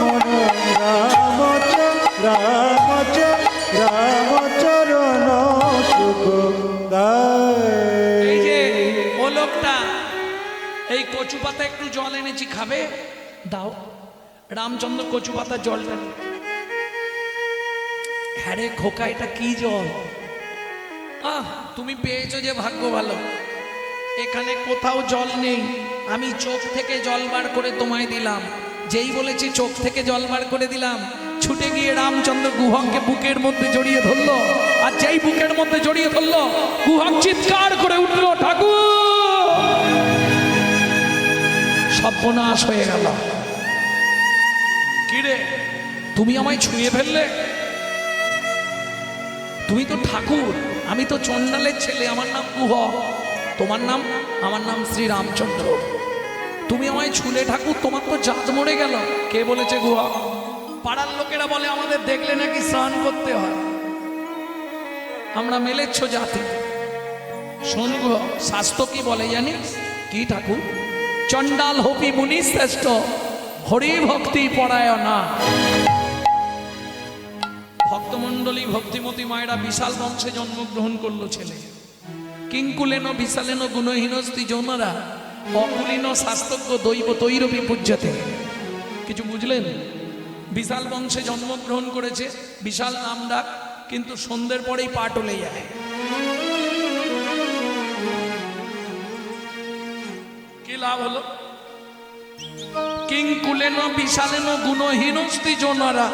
মন রামচরণ সুখ এই যে দায়। ও লোকটা, এই কচু পাতা একটু জল এনেছি, খাবে? দাও। রামচন্দ্র কচু পাতা জলটা নিয়ে, হ্যাঁ রে খোকা, এটা কি জল? তুমি পেয়েছো যে, ভাগ্য ভালো। এখানে কোথাও জল নেই, আমি চোখ থেকে জল বার করে তোমায় দিলাম। যেই বলেছি চোখ থেকে জল বার করে দিলাম, ছুটে গিয়ে রামচন্দ্র গুহককে বুকের মধ্যে জড়িয়ে ধরলো, আর যেই বুকের মধ্যে জড়িয়ে ধরলো, গুহক চিৎকার করে উঠলো, ঠাকুর! সর্বনাশ হয়ে গেল। কিরে, তুমি আমায় ছুঁয়ে ফেললে? তুমি তো ঠাকুর, আমি তো চণ্ডালের ছেলে, আমার নাম গুহক। তোমার নাম? আমার নাম শ্রী রামচন্দ্র। তুমি আমায় ছুলে ঠাকুর, তোমার তো জাত মরে গেল। কে বলেছে গুহক? পাড়ার লোকেরা বলে, আমাদের দেখলে নাকি স্নান করতে হয়, আমরা মেলেচ্ছ জাতি। শোন গুহক, শাস্ত্র কি বলে জানিস? কি ঠাকুর? চণ্ডাল হপি মুনি শ্রেষ্ঠ, হরি ভক্তি পরায়ণা। ভক্তমণ্ডলী, ভক্তিমতী মায়েরা, বিশাল বংশে জন্মগ্রহণ করলো ছেলে। কিঙ্কুলেন বিশালেন গুণহীনস্তি যৌনরা, অকুলীন শাস্ত্রজ্ঞ দৈব তৈরবি পূজ্যতে। কিছু বুঝলেন? বিশাল বংশে জন্মগ্রহণ করেছে, বিশাল নাম ডাক, কিন্তু সন্ধ্যের পরেই পা টলে যায়। কি লাভ হলো? কি কিংকুলেন বিশালেন গুণহীনস্তি জনরা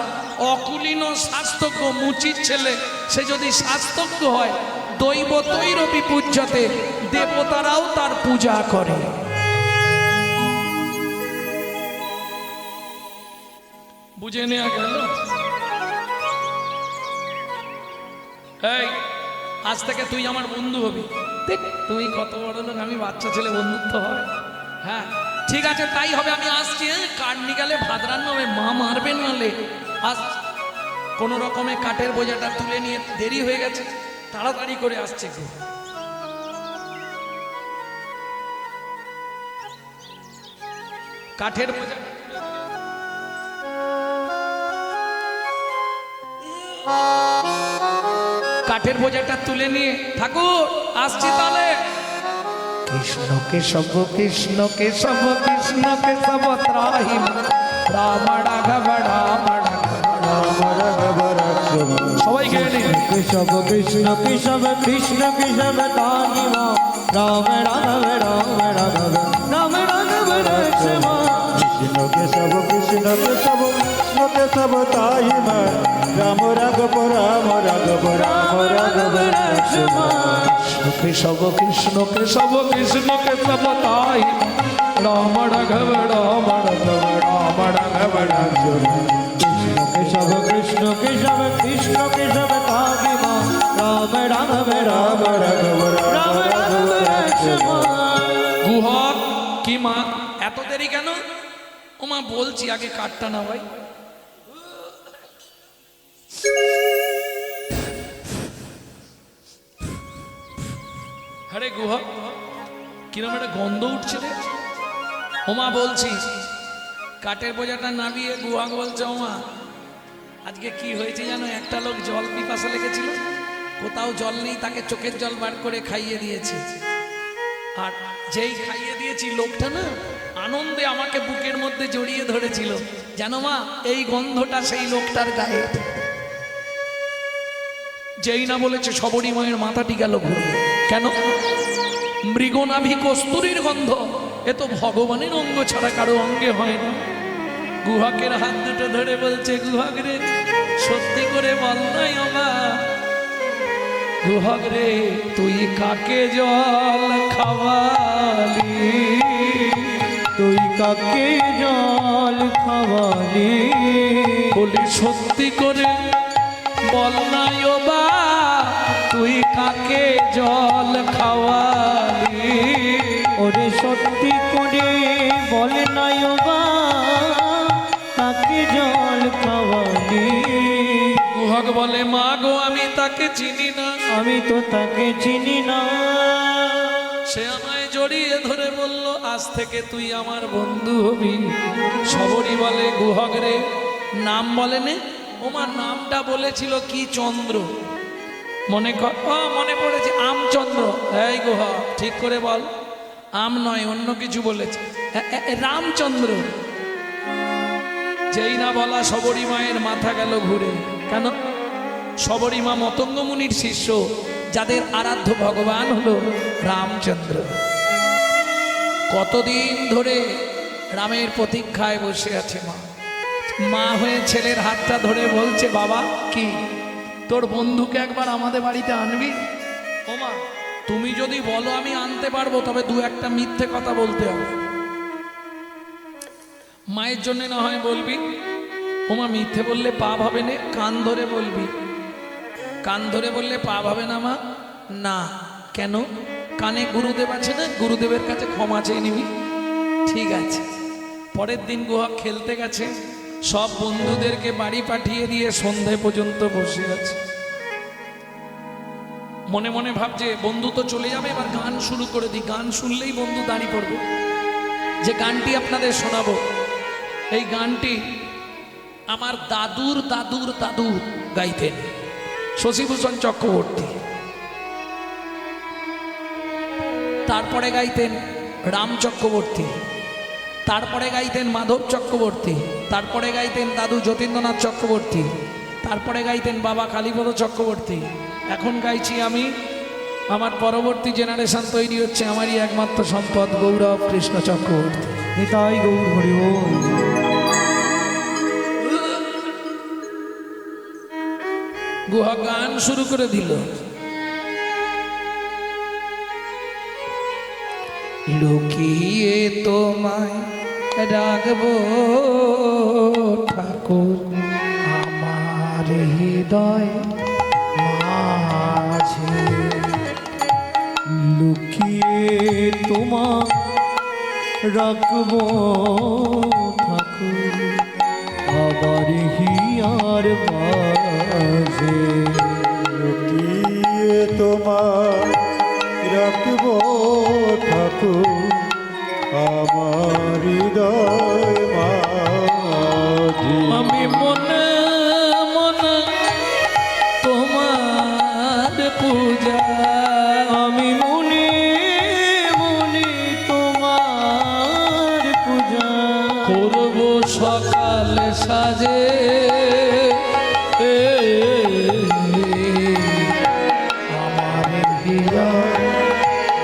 অকুলীন স্বাস্থ্যজ্ঞ মুচির ছেলে সে যদি স্বাস্থ্যজ্ঞ হয় দৈব তৈরবি পূজ্যতে দেবতারাও তার পূজা করে। বুঝে নেওয়া গেল? এই আজ থেকে তুই আমার বন্ধু হবি। দেখ তুই কত বড় লোক, আমি বাচ্চা ছেলে, বন্ধুত্ব হয়। হ্যাঁ ঠিক আছে তাই হবে, আমি আসছি। কাঠ নিকালে ভাত রান্না হবে, মা মারবে নালে। আজ কোনো রকমে কাঠের বোঝাটা তুলে নিয়ে দেরি হয়ে গেছে, তাড়াতাড়ি করে আসছে। কাঠের বোঝা কাঠের বোঝাটা তুলে নিয়ে ঠাকুর আসছি তাহলে। কৃষ্ণ কেশব কৃষ্ণ কেশব কৃষ্ণ কেশব ত্রাহিম রাম রাঘব রাম রাম রাঘব রাঘব সবাই গেয়ে নিন। কেশব কৃষ্ণ কেশব কৃষ্ণ কেশব তাহিম রাম রাঘব রাম রাঘব রাম রাঘব রাম। কৃষ্ণ কেশব কৃষ্ণ কেশব কৃষ্ণ কেশব তাহিম রাম রাঘব রাম রাঘব রাম রাঘব রাঘব কেশব কৃষ্ণ কেশব কৃষ্ণ কেশব তাহিম রাম রাঘব রাম রাঘব রাম রাঘব রাঘব। কেশব কৃষ্ণ কেশব কৃষ্ণ কেশব তাহিম রাম রাঘব রাম রাঘব রাম রাঘব রাম। গুহক কি মা এত দেরি কেন? ও মা বলছি আগে কাঠটা না ভাই। আরে গুহক কিরম একটা গন্ধ উঠছে রে। ওমা বলছি কাঠের বোঝাটা নামিয়ে গুহক বলছে ওমা আজকে কি হয়েছে জানো, একটা লোক জল পিপাসা লেগেছিল, কোথাও জল নেই, তাকে চোখের জল বার করে খাইয়ে দিয়েছে। আর যেই খাইয়ে দিয়েছি লোকটা না আনন্দে আমাকে বুকের মধ্যে জড়িয়ে ধরেছিল। জানো মা এই গন্ধটা সেই লোকটার গায়ে। যেই না বলেছে সবরীময়ের মাথাটি গেল ঘুরে। কেন? মৃগনাভি কস্তুরীর গন্ধ, এ তো ভগবানের অঙ্গ ছাড়া কারো অঙ্গে হয় না। গুহকের হাত দুটো ধরে বলছে গুহক রে সত্যি করে বল নাই আমা, গুহক রে তুই কাকে জল খাওয়ালি, তুই কাকে জল খাওয়ালি, বলি সত্যি করে বল নাই ও বা তুই কাকে জল খাওয়ালি। ওরে সত্যি করে বল নাই ও বা কাকে জল খাওয়ালি। গুহক বলে মা গো আমি তাকে চিনি না, আমি তো তাকে চিনি না। সে আমায় জড়িয়ে ধরে বলল আজ থেকে তুই আমার বন্ধু হবি। সবরী বলে গুহক রে নাম বলেনে? ওমার নামটা বলেছিল কি চন্দ্র, মনে কর। মনে পড়েছে আমচন্দ্র। এই গুহক ঠিক করে বল, আম নয় অন্য কিছু বলেছে, রামচন্দ্র। যেই না বলা সবরী মায়ের মাথা গেল ঘুরে। কেন? সবরী মা মতঙ্গ মুনির শিষ্য, যাদের আরাধ্য ভগবান হলো রামচন্দ্র। কতদিন ধরে রামের প্রতীক্ষায় বসে আছে মা। মা হয়ে ছেলের হাতটা ধরে বলছে বাবা কি তোর বন্ধুকে একবার আমাদের বাড়িতে আনবি? ও মা তুমি যদি বলো আমি আনতে পারবো, তবে দু একটা মিথ্যে কথা বলতে হবে। মায়ের জন্য না হয় বলবি। ওমা মিথ্যে বললে পাপ হবে না, কান ধরে বলবি। কান ধরে বললে পাপ হবে না মা? না। কেন? কানে গুরুদেব আছে না, গুরুদেবের কাছে ক্ষমা চেয়ে নিবি। ঠিক আছে। পরের দিন গুহা খেলতে গেছে, সব বন্ধুদেরকে বাড়ি পাঠিয়ে দিয়ে সন্ধ্যে পর্যন্ত বসে আছে। মনে মনে ভাবছে বন্ধু তো চলে যাবে, এবার গান শুরু করে দিই। গান শুনলেই বন্ধু দাঁড়িয়ে পড়বে। যে গানটি আপনাদের শোনাবো, এই গানটি আমার দাদুর দাদুর দাদু গাইতেন, শশীভূষণ চক্রবর্তী। তারপরে গাইতেন রাম চক্রবর্তী, তারপরে গাইতেন মাধব চক্রবর্তী, তারপরে গাইতেন দাদু যতীন্দ্রনাথ চক্রবর্তী, তারপরে গাইতেন বাবা কালীপদ চক্রবর্তী। এখন গাইছি আমি। আমার পরবর্তী জেনারেশন তৈরি হচ্ছে, আমারই একমাত্র সম্পদ গৌরব কৃষ্ণ চক্রবর্তী। নিতাই গৌর হরি বল। গুহা গান শুরু করে দিল। লুকিয়ে তোমায় রাখবো ঠাকুর আমার হৃদয় মাঝে। লুকিয়ে তোমার রাখবো ঠাকুর আবার হিয়ার মাঝে। লুকিয়ে তোমার রাখবো ঠাকুর আমার হৃদয় মাঝে। আমি মনে মনে তোমার পূজা, আমি মনে মনে তোমার পূজা করব সকালে সাজে। আমার হৃদয়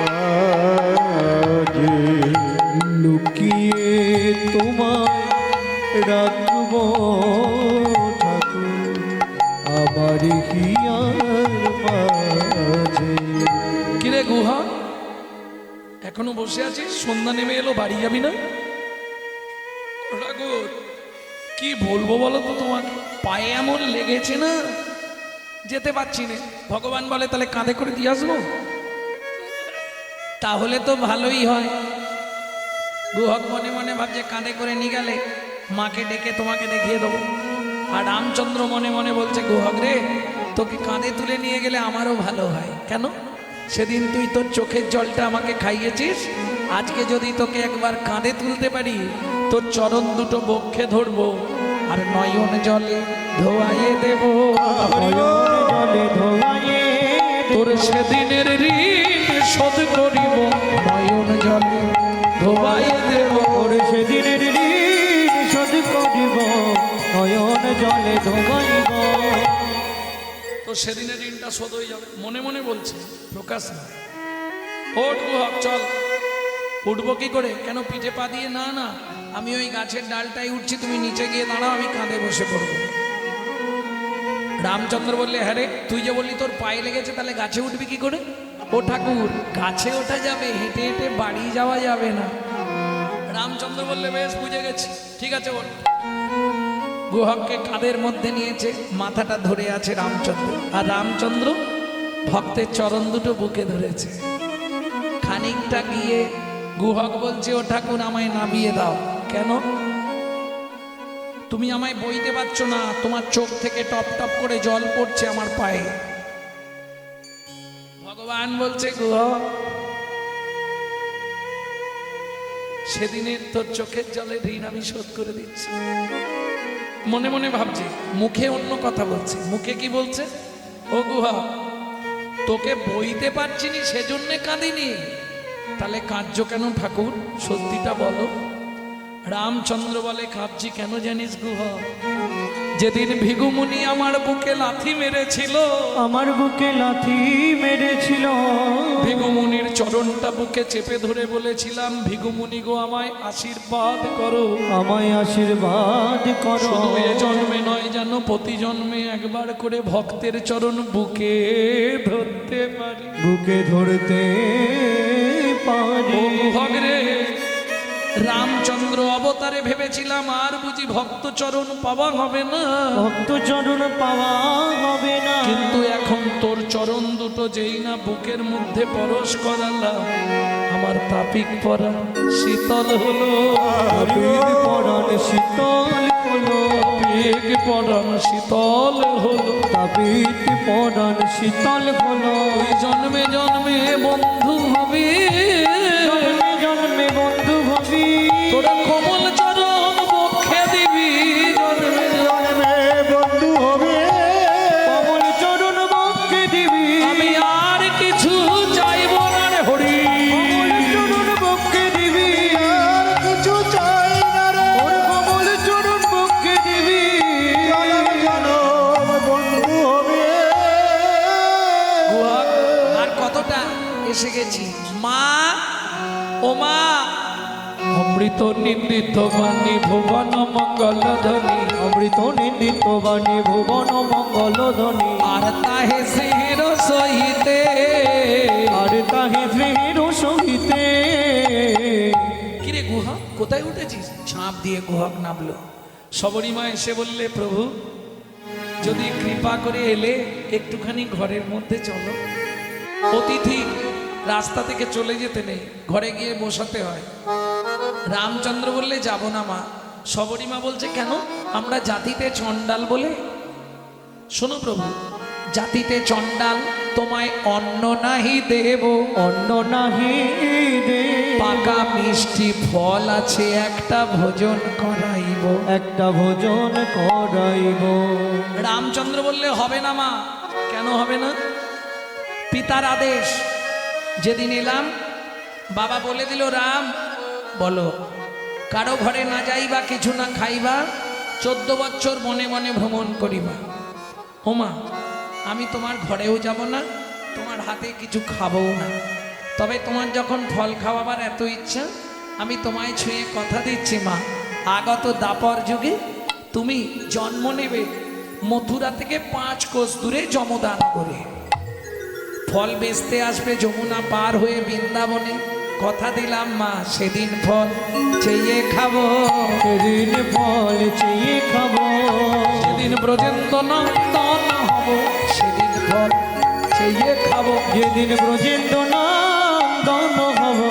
মাঝে। লুকিয়ে তোমায় রাখবো ঠাকুর আবার হিয়ার মাঝে। কিরে গুহা, এখনো বসে আছিস? সন্ধ্যা নেমে এলো, বাড়ি যাবি না? ঠাকুর কি বলবো বলো তো, তোমার পায়ে এমন লেগেছে না, যেতে পারছি না। ভগবান বলে তাহলে কাঁধে করে দিয়ে আসবো, তাহলে তো ভালোই হয়। গুহক মনে মনে ভাবছে কাঁধে করে নিয়ে গেলে মাকে ডেকে তোমাকে দেখিয়ে দেবো। আর রামচন্দ্র মনে মনে বলছে গুহক রে, তোকে কাঁধে তুলে নিয়ে গেলে আমারও ভালো হয়। কেন? সেদিন তুই তোর চোখের জলটা আমাকে খাইয়েছিস, আজকে যদি তোকে একবার কাঁধে তুলতে পারি, তোর চরণ দুটো বক্ষে ধরবো আর নয়ন জলে ধোয়াইয়ে দেব। জলে ধোয়ায়ে তোর সেদিনের ঋণ শোধ করিব, নয়ন জলে ধোয়াইয়ে দেব। ওর সেদিনের ঋণ শোধ করিব, নয়ন জলে ধোয়াইব। তো সেদিনের ঋণটা শোধ হয়ে যাবে, মনে মনে বলছে, প্রকাশ না। ওঠ গুহক, চল। উঠবো কি করে? কেন পিঠে পা দিয়ে? না না, আমি ওই গাছের ডালটাই উঠছি, তুমি নিচে গিয়ে দাঁড়াও, আমি কাঁধে বসে পড়বো। রামচন্দ্র বললে, হ্যাঁ রে, তুই যে বললি তোর পায়ে লেগেছে, তাহলে গাছে উঠবি কি করে? ও ঠাকুর, গাছে ওঠা যাবে, হেঁটে হেঁটে বাড়ি যাওয়া যাবে না। রামচন্দ্র বললে, বেশ বুঝে গেছি, ঠিক আছে ওঠ। গুহককে কাঁধের মধ্যে নিয়েছে, মাথাটা ধরে আছে রামচন্দ্র, আর রামচন্দ্র ভক্তের চরণ দুটো বুকে ধরেছে। খানিকটা গিয়ে গুহক বলছে, ও ঠাকুর আমায় নামিয়ে দাও। কেন? তুমি আমায় বইতে পারছো না, তোমার চোখ থেকে টপ টপ করে জল পড়ছে আমার পায়ে। ভগবান বলছে, গুহক সেদিনের তোর চোখের জলের ঋণ আমি শোধ করে দিচ্ছি। মনে মনে ভাবছে, মুখে অন্য কথা বলছে। মুখে কি বলছে? ও গুহা, তোকে বইতে পারছিনি সেজন্যে কাঁদিনি, তাহলে কাঁদছো কেন ঠাকুর? সত্যিটা বলো। রামচন্দ্র বলে, কাঁদছি কেন জানিস গুহা? যেদিন ভিগুমুনি আমার বুকে লাথি মেরেছিল, আমার বুকে লাথি মেরেছিল, ভিগুমুনির চরণটা বুকে চেপে ধরে বলেছিলাম, ভিগুমুনি গো আমায় আশীর্বাদ করো, আমায় আশীর্বাদ করো। শুধু এ জন্মে নয়, যেন প্রতি জন্মে একবার করে ভক্তের চরণ বুকে ধরতে পারি। বুকে ধরতে পারি। ও গুহক রে, রামচন্দ্র অবতারে ভেবেছিলাম আর বুঝি ভক্ত চরণ পাওয়া হবে না, ভক্ত চরণ পাওয়া হবে না। কিন্তু এখন তোর চরণ দুটো যেই না বুকের মধ্যে পরশ করালাম, আমার তাপিক পরাণ শীতল হলো। তাপিক পরাণ শীতল হলো, তাপিক পরাণ শীতল হলো, তাপিক পরাণ শীতল হলো। ওই জন্মে জন্মে বন্ধু হবি, জন্মে জন্মে বন্ধু হবি, তোরা কোমল চরণ বক্ষে দিবি। জন্মে জন্মে বন্ধু হবে, কমল চরণ বক্ষে দিবি। আমি আর কিছু চাইব না রে হরি, কমল চরণ বক্ষে দিবি। আর কিছু চাই না রে। ওর কমল চরণ বক্ষে দিবি। জনম জনম বন্ধু হবে। আর কতটা এসে গেছি। মা, ও মা, অমৃত নিন্দিত বাণী ভুবন মঙ্গল ধ্বনি, অমৃত নিন্দিত বাণী ভুবন মঙ্গল ধ্বনি, আর তাহে সিংহের সহিতে, আর তাহে শ্রীর সহিতে। কিরে গুহা কোথায় উঠেছিস? ঝাঁপ দিয়ে গুহক নামলো। সবরীমা এসে বললে, প্রভু যদি কৃপা করে এলে একটুখানি ঘরের মধ্যে চলো। অতিথি রাস্তা থেকে চলে যেতে নেই, ঘরে গিয়ে বসাতে হয়। রামচন্দ্র বললে, যাব না মা। সবরীমা বলছে, কেন? আমরা জাতিতে চণ্ডাল বলে। শোনো প্রভু, জাতিতে চণ্ডাল, তোমায় অন্ন নাহি দেব, অন্ন নাহি দে, পাকা মিষ্টি ফল আছে একটা ভোজন করাইব, একটা ভোজন করাইব। রামচন্দ্র বললে, হবে না মা। কেন হবে না? পিতার আদেশ। যেদিন এলাম বাবা বলে দিল, রাম বলো, কারো ঘরে না যাইবা, কিছু না খাইবা, 14 বছর মনে মনে ভ্রমণ করিবা। ওমা, আমি তোমার ঘরেও যাব না, তোমার হাতে কিছু খাবও না। তবে তোমার যখন ফল খাওয়াবার এত ইচ্ছা, আমি তোমায় ছুঁয়ে কথা দিচ্ছি মা, আগত দাপর যুগে তুমি জন্ম নেবে মথুরা থেকে 5 কোষ দূরে যমদান করে। ফল বেচতে আসবে যমুনা পার হয়ে বৃন্দাবনে। কথা দিলাম মা, সেদিন ফল চেয়ে খাবো, সেদিন ফল চেয়ে খাবো, সেদিন ব্রজেন্দ্র নন্দন হব, সেদিন ফল চেয়ে খাবো। যেদিন ব্রজেন্দ্র নন্দন হব,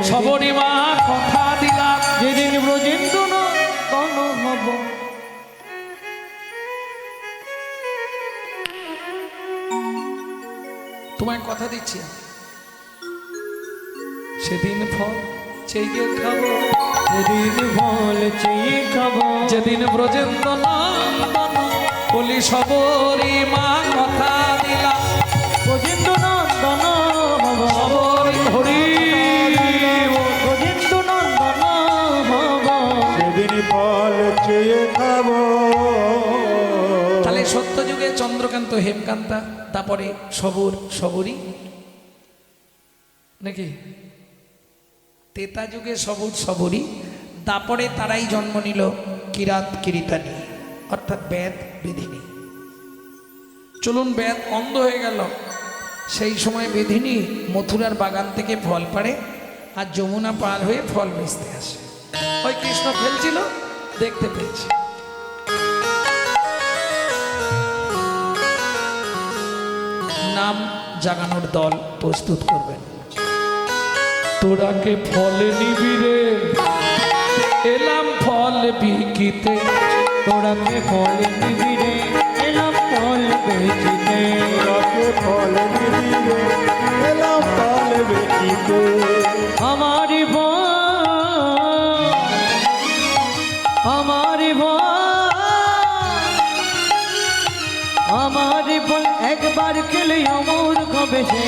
সবরীমা কথা দিলাম, যেদিন ব্রজেন্দ্র নন্দন হব। তোমায় কথা দিচ্ছি, সেদিন ফল চেয়ে খাবো, সেদিন ফল চেয়ে খাবো, যেদিন ব্রজেন্দ্র নন্দন। বলি সবরীমা কথা দিলাম, ব্রজেন্দ্র নন্দন হব, সবরী হরি ব্রজেন্দ্র নন্দন হব। সেদিন ফল চেয়ে খাবো। তাহলে সত্যযুগে চন্দ্রকান্ত হেমকান্তা, তারপরে সবরী নাকি? তেতা যুগে সবরী, তারপরে তারাই জন্ম নিল কিরাত কিরিতানি, অর্থাৎ বেদ বেদিনী। চলুন, বেদ অন্ধ হয়ে গেল। সেই সময় বেদিনী মথুরার বাগান থেকে ফল পাড়ে আর যমুনা পার হয়ে ফল বেচতে আসে। ওই কৃষ্ণ খেলছিল, দেখতে পেয়েছে। নাম জাগানোর দল প্রস্তুত করবেন। তোরাকে ফল নিবিরে এলাম ফল বিকিতে, তোরাকে ফল নিবিরে এলাম ফল বেচিতে, তোরাকে ফল নিবিরে এলাম ফল বেচিতে। আমারি ফল, আমারি ফল, আমারি ফল একবার খেলে অমর হবে সে।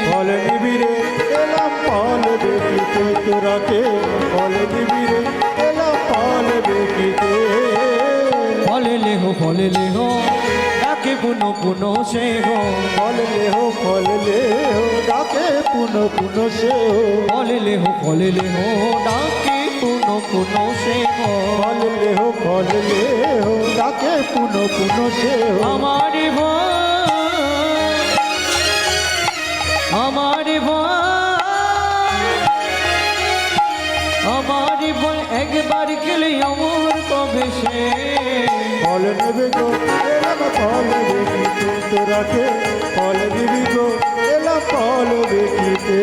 ফল নিবিরে এলাম ফল বেচিতে, তোরাকে ফল নিবিরে এলাম ফল বেচিতে। ফলে লেহ ডাকে পুনো পুনো সে হো, ফল লেহ ডাকে পুন পুন সে হো। ফলে লেহ ডাকে পুনো পুনো সে হো। ফল লেহ ডাকে পুন পুন সে হো। আমারি ভয়, আমারি ভয়, আমারি ভয় একবার গেলে অমর কবে সে। ফল নেবে গো এলাম ফল বেচিতে, তোরাকে ফল দিবি গো এলাম ফল বেচিতে।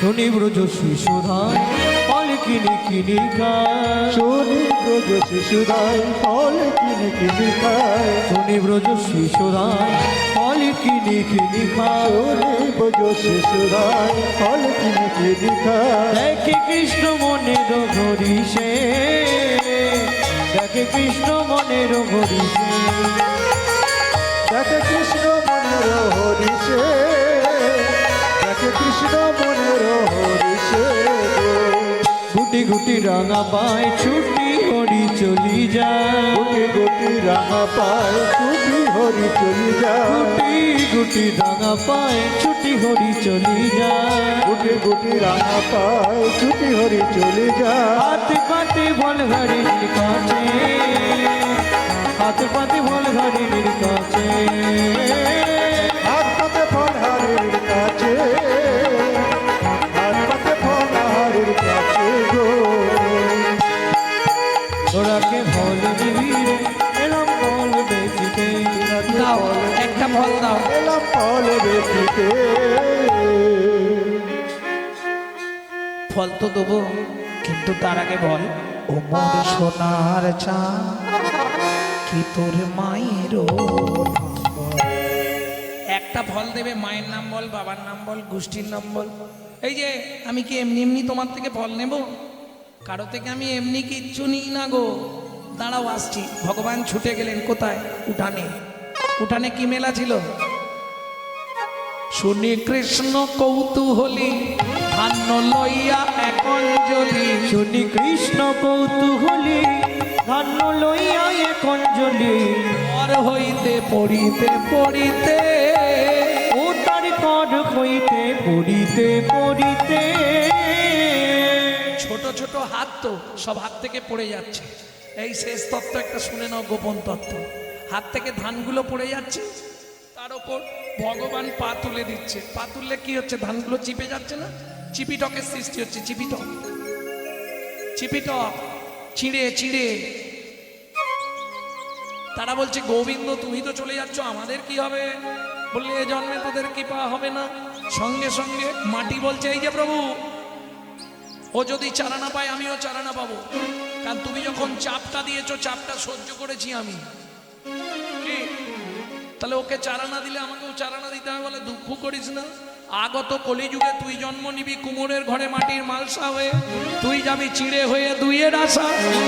শুনি ব্রজ শিশুধান ফল কিনি কিনি খায়, শুনি ব্রজ শিশুদাই ফল কিনে কিনে খায়। শুনি ব্রজ শিশুধান ফল কিনি কিনি খায়। শুনি ব্রজ শিশুদাই ফল কিনে কিনে খায়। দেখি কৃষ্ণ মনে ধরি সে, দেখে কৃষ্ণ মনের হরিষে দেখে কৃষ্ণ মনের হরিষে দেখে কৃষ্ণ মনের হরিষে গুটি গুটি রাঙা পায় ছুটি হরি চলি যায় গুটি গুটি রাঙা পায় ছুটি হরি চলি যায় গুটি গুটি রাঙা পায় ছুটি হরি চলি যায় গুটি গুটি রাঙা পায় ছুটি হরি চলি যায় হাতে পাতে বল ঘড়ির কাছে হাতে পাতে বল ঘড়ির কাছে হাত পাতে ফল হারির কাছে হাত পাতে ফল হারির কাছে গো তোরাকে ফল দিবি রে এলাম ফল বেচিতে দাও একটা ফল দাও। এলাম ফল বেচিতে ফল তো দেবো, কিন্তু তার আগে বল ও মোর সোনার চা কি তোর মায়ের একটা ফল দেবে, মায়ের নাম বল, বাবার নাম বল, গোষ্ঠীর নাম বল। এই যে আমি কি এমনি এমনি তোমার থেকে ফল নেব? কারো থেকে আমি এমনি কিচ্ছু নিই না গো। দাঁড়াও আসছি। ভগবান ছুটে গেলেন কোথায়? উঠানে। উঠানে কি মেলা ছিল? শুনি কৃষ্ণ কৌতূহলী ধান্য লইয়া এক অঞ্জলি। শুনি কৃষ্ণ কৌতূহলী ধান্য লইয়া এক অঞ্জলি পর হইতে পড়িতে পড়িতে ও তার কর হইতে পড়িতে পড়িতে ছোট ছোট হাত তো সব হাত থেকে পড়ে যাচ্ছে। এই শেষ তত্ত্ব একটা শুনে নাও, গোপন তত্ত্ব। হাত থেকে ধানগুলো পড়ে যাচ্ছে, তার ওপর ভগবান পা তুলে দিচ্ছে। পা তুললে কি হচ্ছে? ধানগুলো চিপে যাচ্ছে না? চিপিটকের সৃষ্টি হচ্ছে। চিপিটক চিপিটক চিড়ে চিড়ে। তারা বলছে গোবিন্দ তুমি তো চলে যাচ্ছ, আমাদের কি হবে? বললে এ জন্মে তোদের কৃপা হবে না। সঙ্গে সঙ্গে মাটি বলছে এই যে প্রভু, ও যদি চারা না পায় আমিও চারা না পাবো, কারণ তুমি যখন চাপটা দিয়েছো চাপটা সহ্য করেছি আমি। কি তাহলে ওকে চারা না দিলে আমাকেও চারা না দিতে হবে? বলে দুঃখ করিস না, আগত কলিযুগে তুই জন্ম নিবি কুমোরের ঘরে মাটির মালসা হয়ে, তুই যাবি চিড়ে হয়ে, দুইয়ের আশা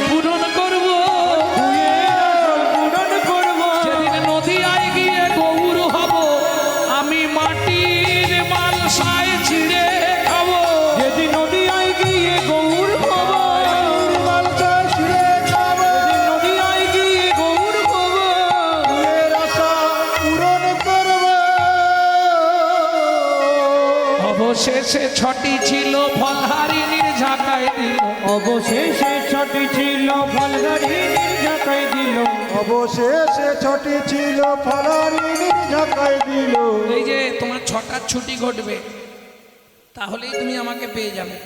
পূরণ করবো। পূরণ করব যেদিন নদীয়ায় গিয়ে গৌর হব, আমি মাটির মালসায় চিড়ে খাবো। যেদিন নদীয়ায় গিয়ে গৌর হব মালসা ছিঁড়ে খাবো, নদীয়ায় গিয়ে গৌর হব দুয়ের আশা পূরণ করবো। অবশেষে ছটি ছিল ফলহারিণীর ঝাঁকায় দিল। অবশেষে ছটি ছিল ফলগাড়ির ঝাঁকাই দিল অবশেষে ছটি ছিল ফলারিনীর ঝাঁকাই দিল। এই যে তোমার ছটার ছুটি ঘটবে, তাহলেই তুমি আমাকে পেয়ে যাবে।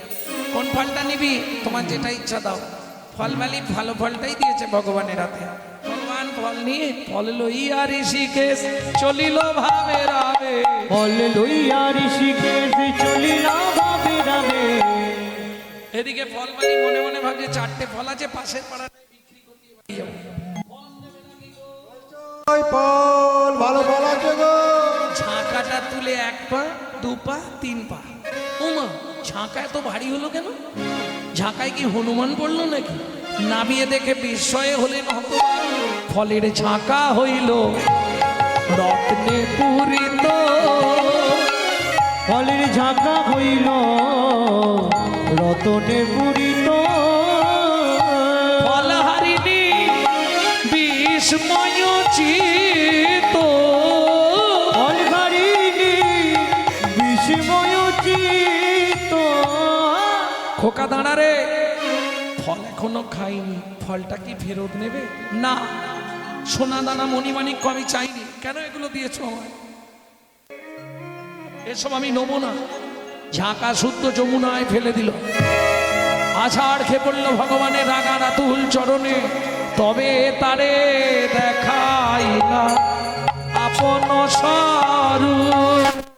কোন ফলটা নিবি? তোমার যেটা ইচ্ছা দাও। ফল মালিক ভালো ফলটাই দিয়েছে ভগবানের হাতে। ভগবান ফল নিয়ে ফল লইয়া ঋষিকেশ চলিল ভাবে রাবে। ফল লইয়া ঋষিকেশ চলিলা ভাবে রাবে। এদিকে ফল মালিক মনে মনে ভাবছে চারটে ফল আছে, পাশের পাড়ায় বিক্রি করে দিয়ে বাড়ি যাবো। ওই ফল ভালো ফল আছে গো। ঝাঁকাটা তুলে 1 পা 2 পা 3 পা। ওমা, ঝাঁকা এত ভারী হলো কেন? ঝাঁকায় কি হনুমান পড়লো নাকি? নামিয়ে দেখে বিস্ময়ে হলেন হতবাক। ফলের ঝাঁকা হইল রত্নে পূরিত। ফলের ঝাঁকা হইল রতনে পূরিত। ফলহারিণী বিস্ময় চিত। ফলহারিণী বিস্ময় চিত। খোকা দাঁড়া রে, ফল এখনো খাইনি, ফলটা কি ফেরত নেবে? না, সোনা দানা মণিমাণিক্য আমি চাইনি। কেন এগুলো দিয়েছো আমায়? এসব আমি নেবো না। ঝাঁকা শুদ্ধ যমুনায় ফেলে দিল। আষাঢ় খেয়ে পড়ল ভগবানের রাগা রাতুল চরণে। তবে তারে দেখাইলা আপন স্বরূপ।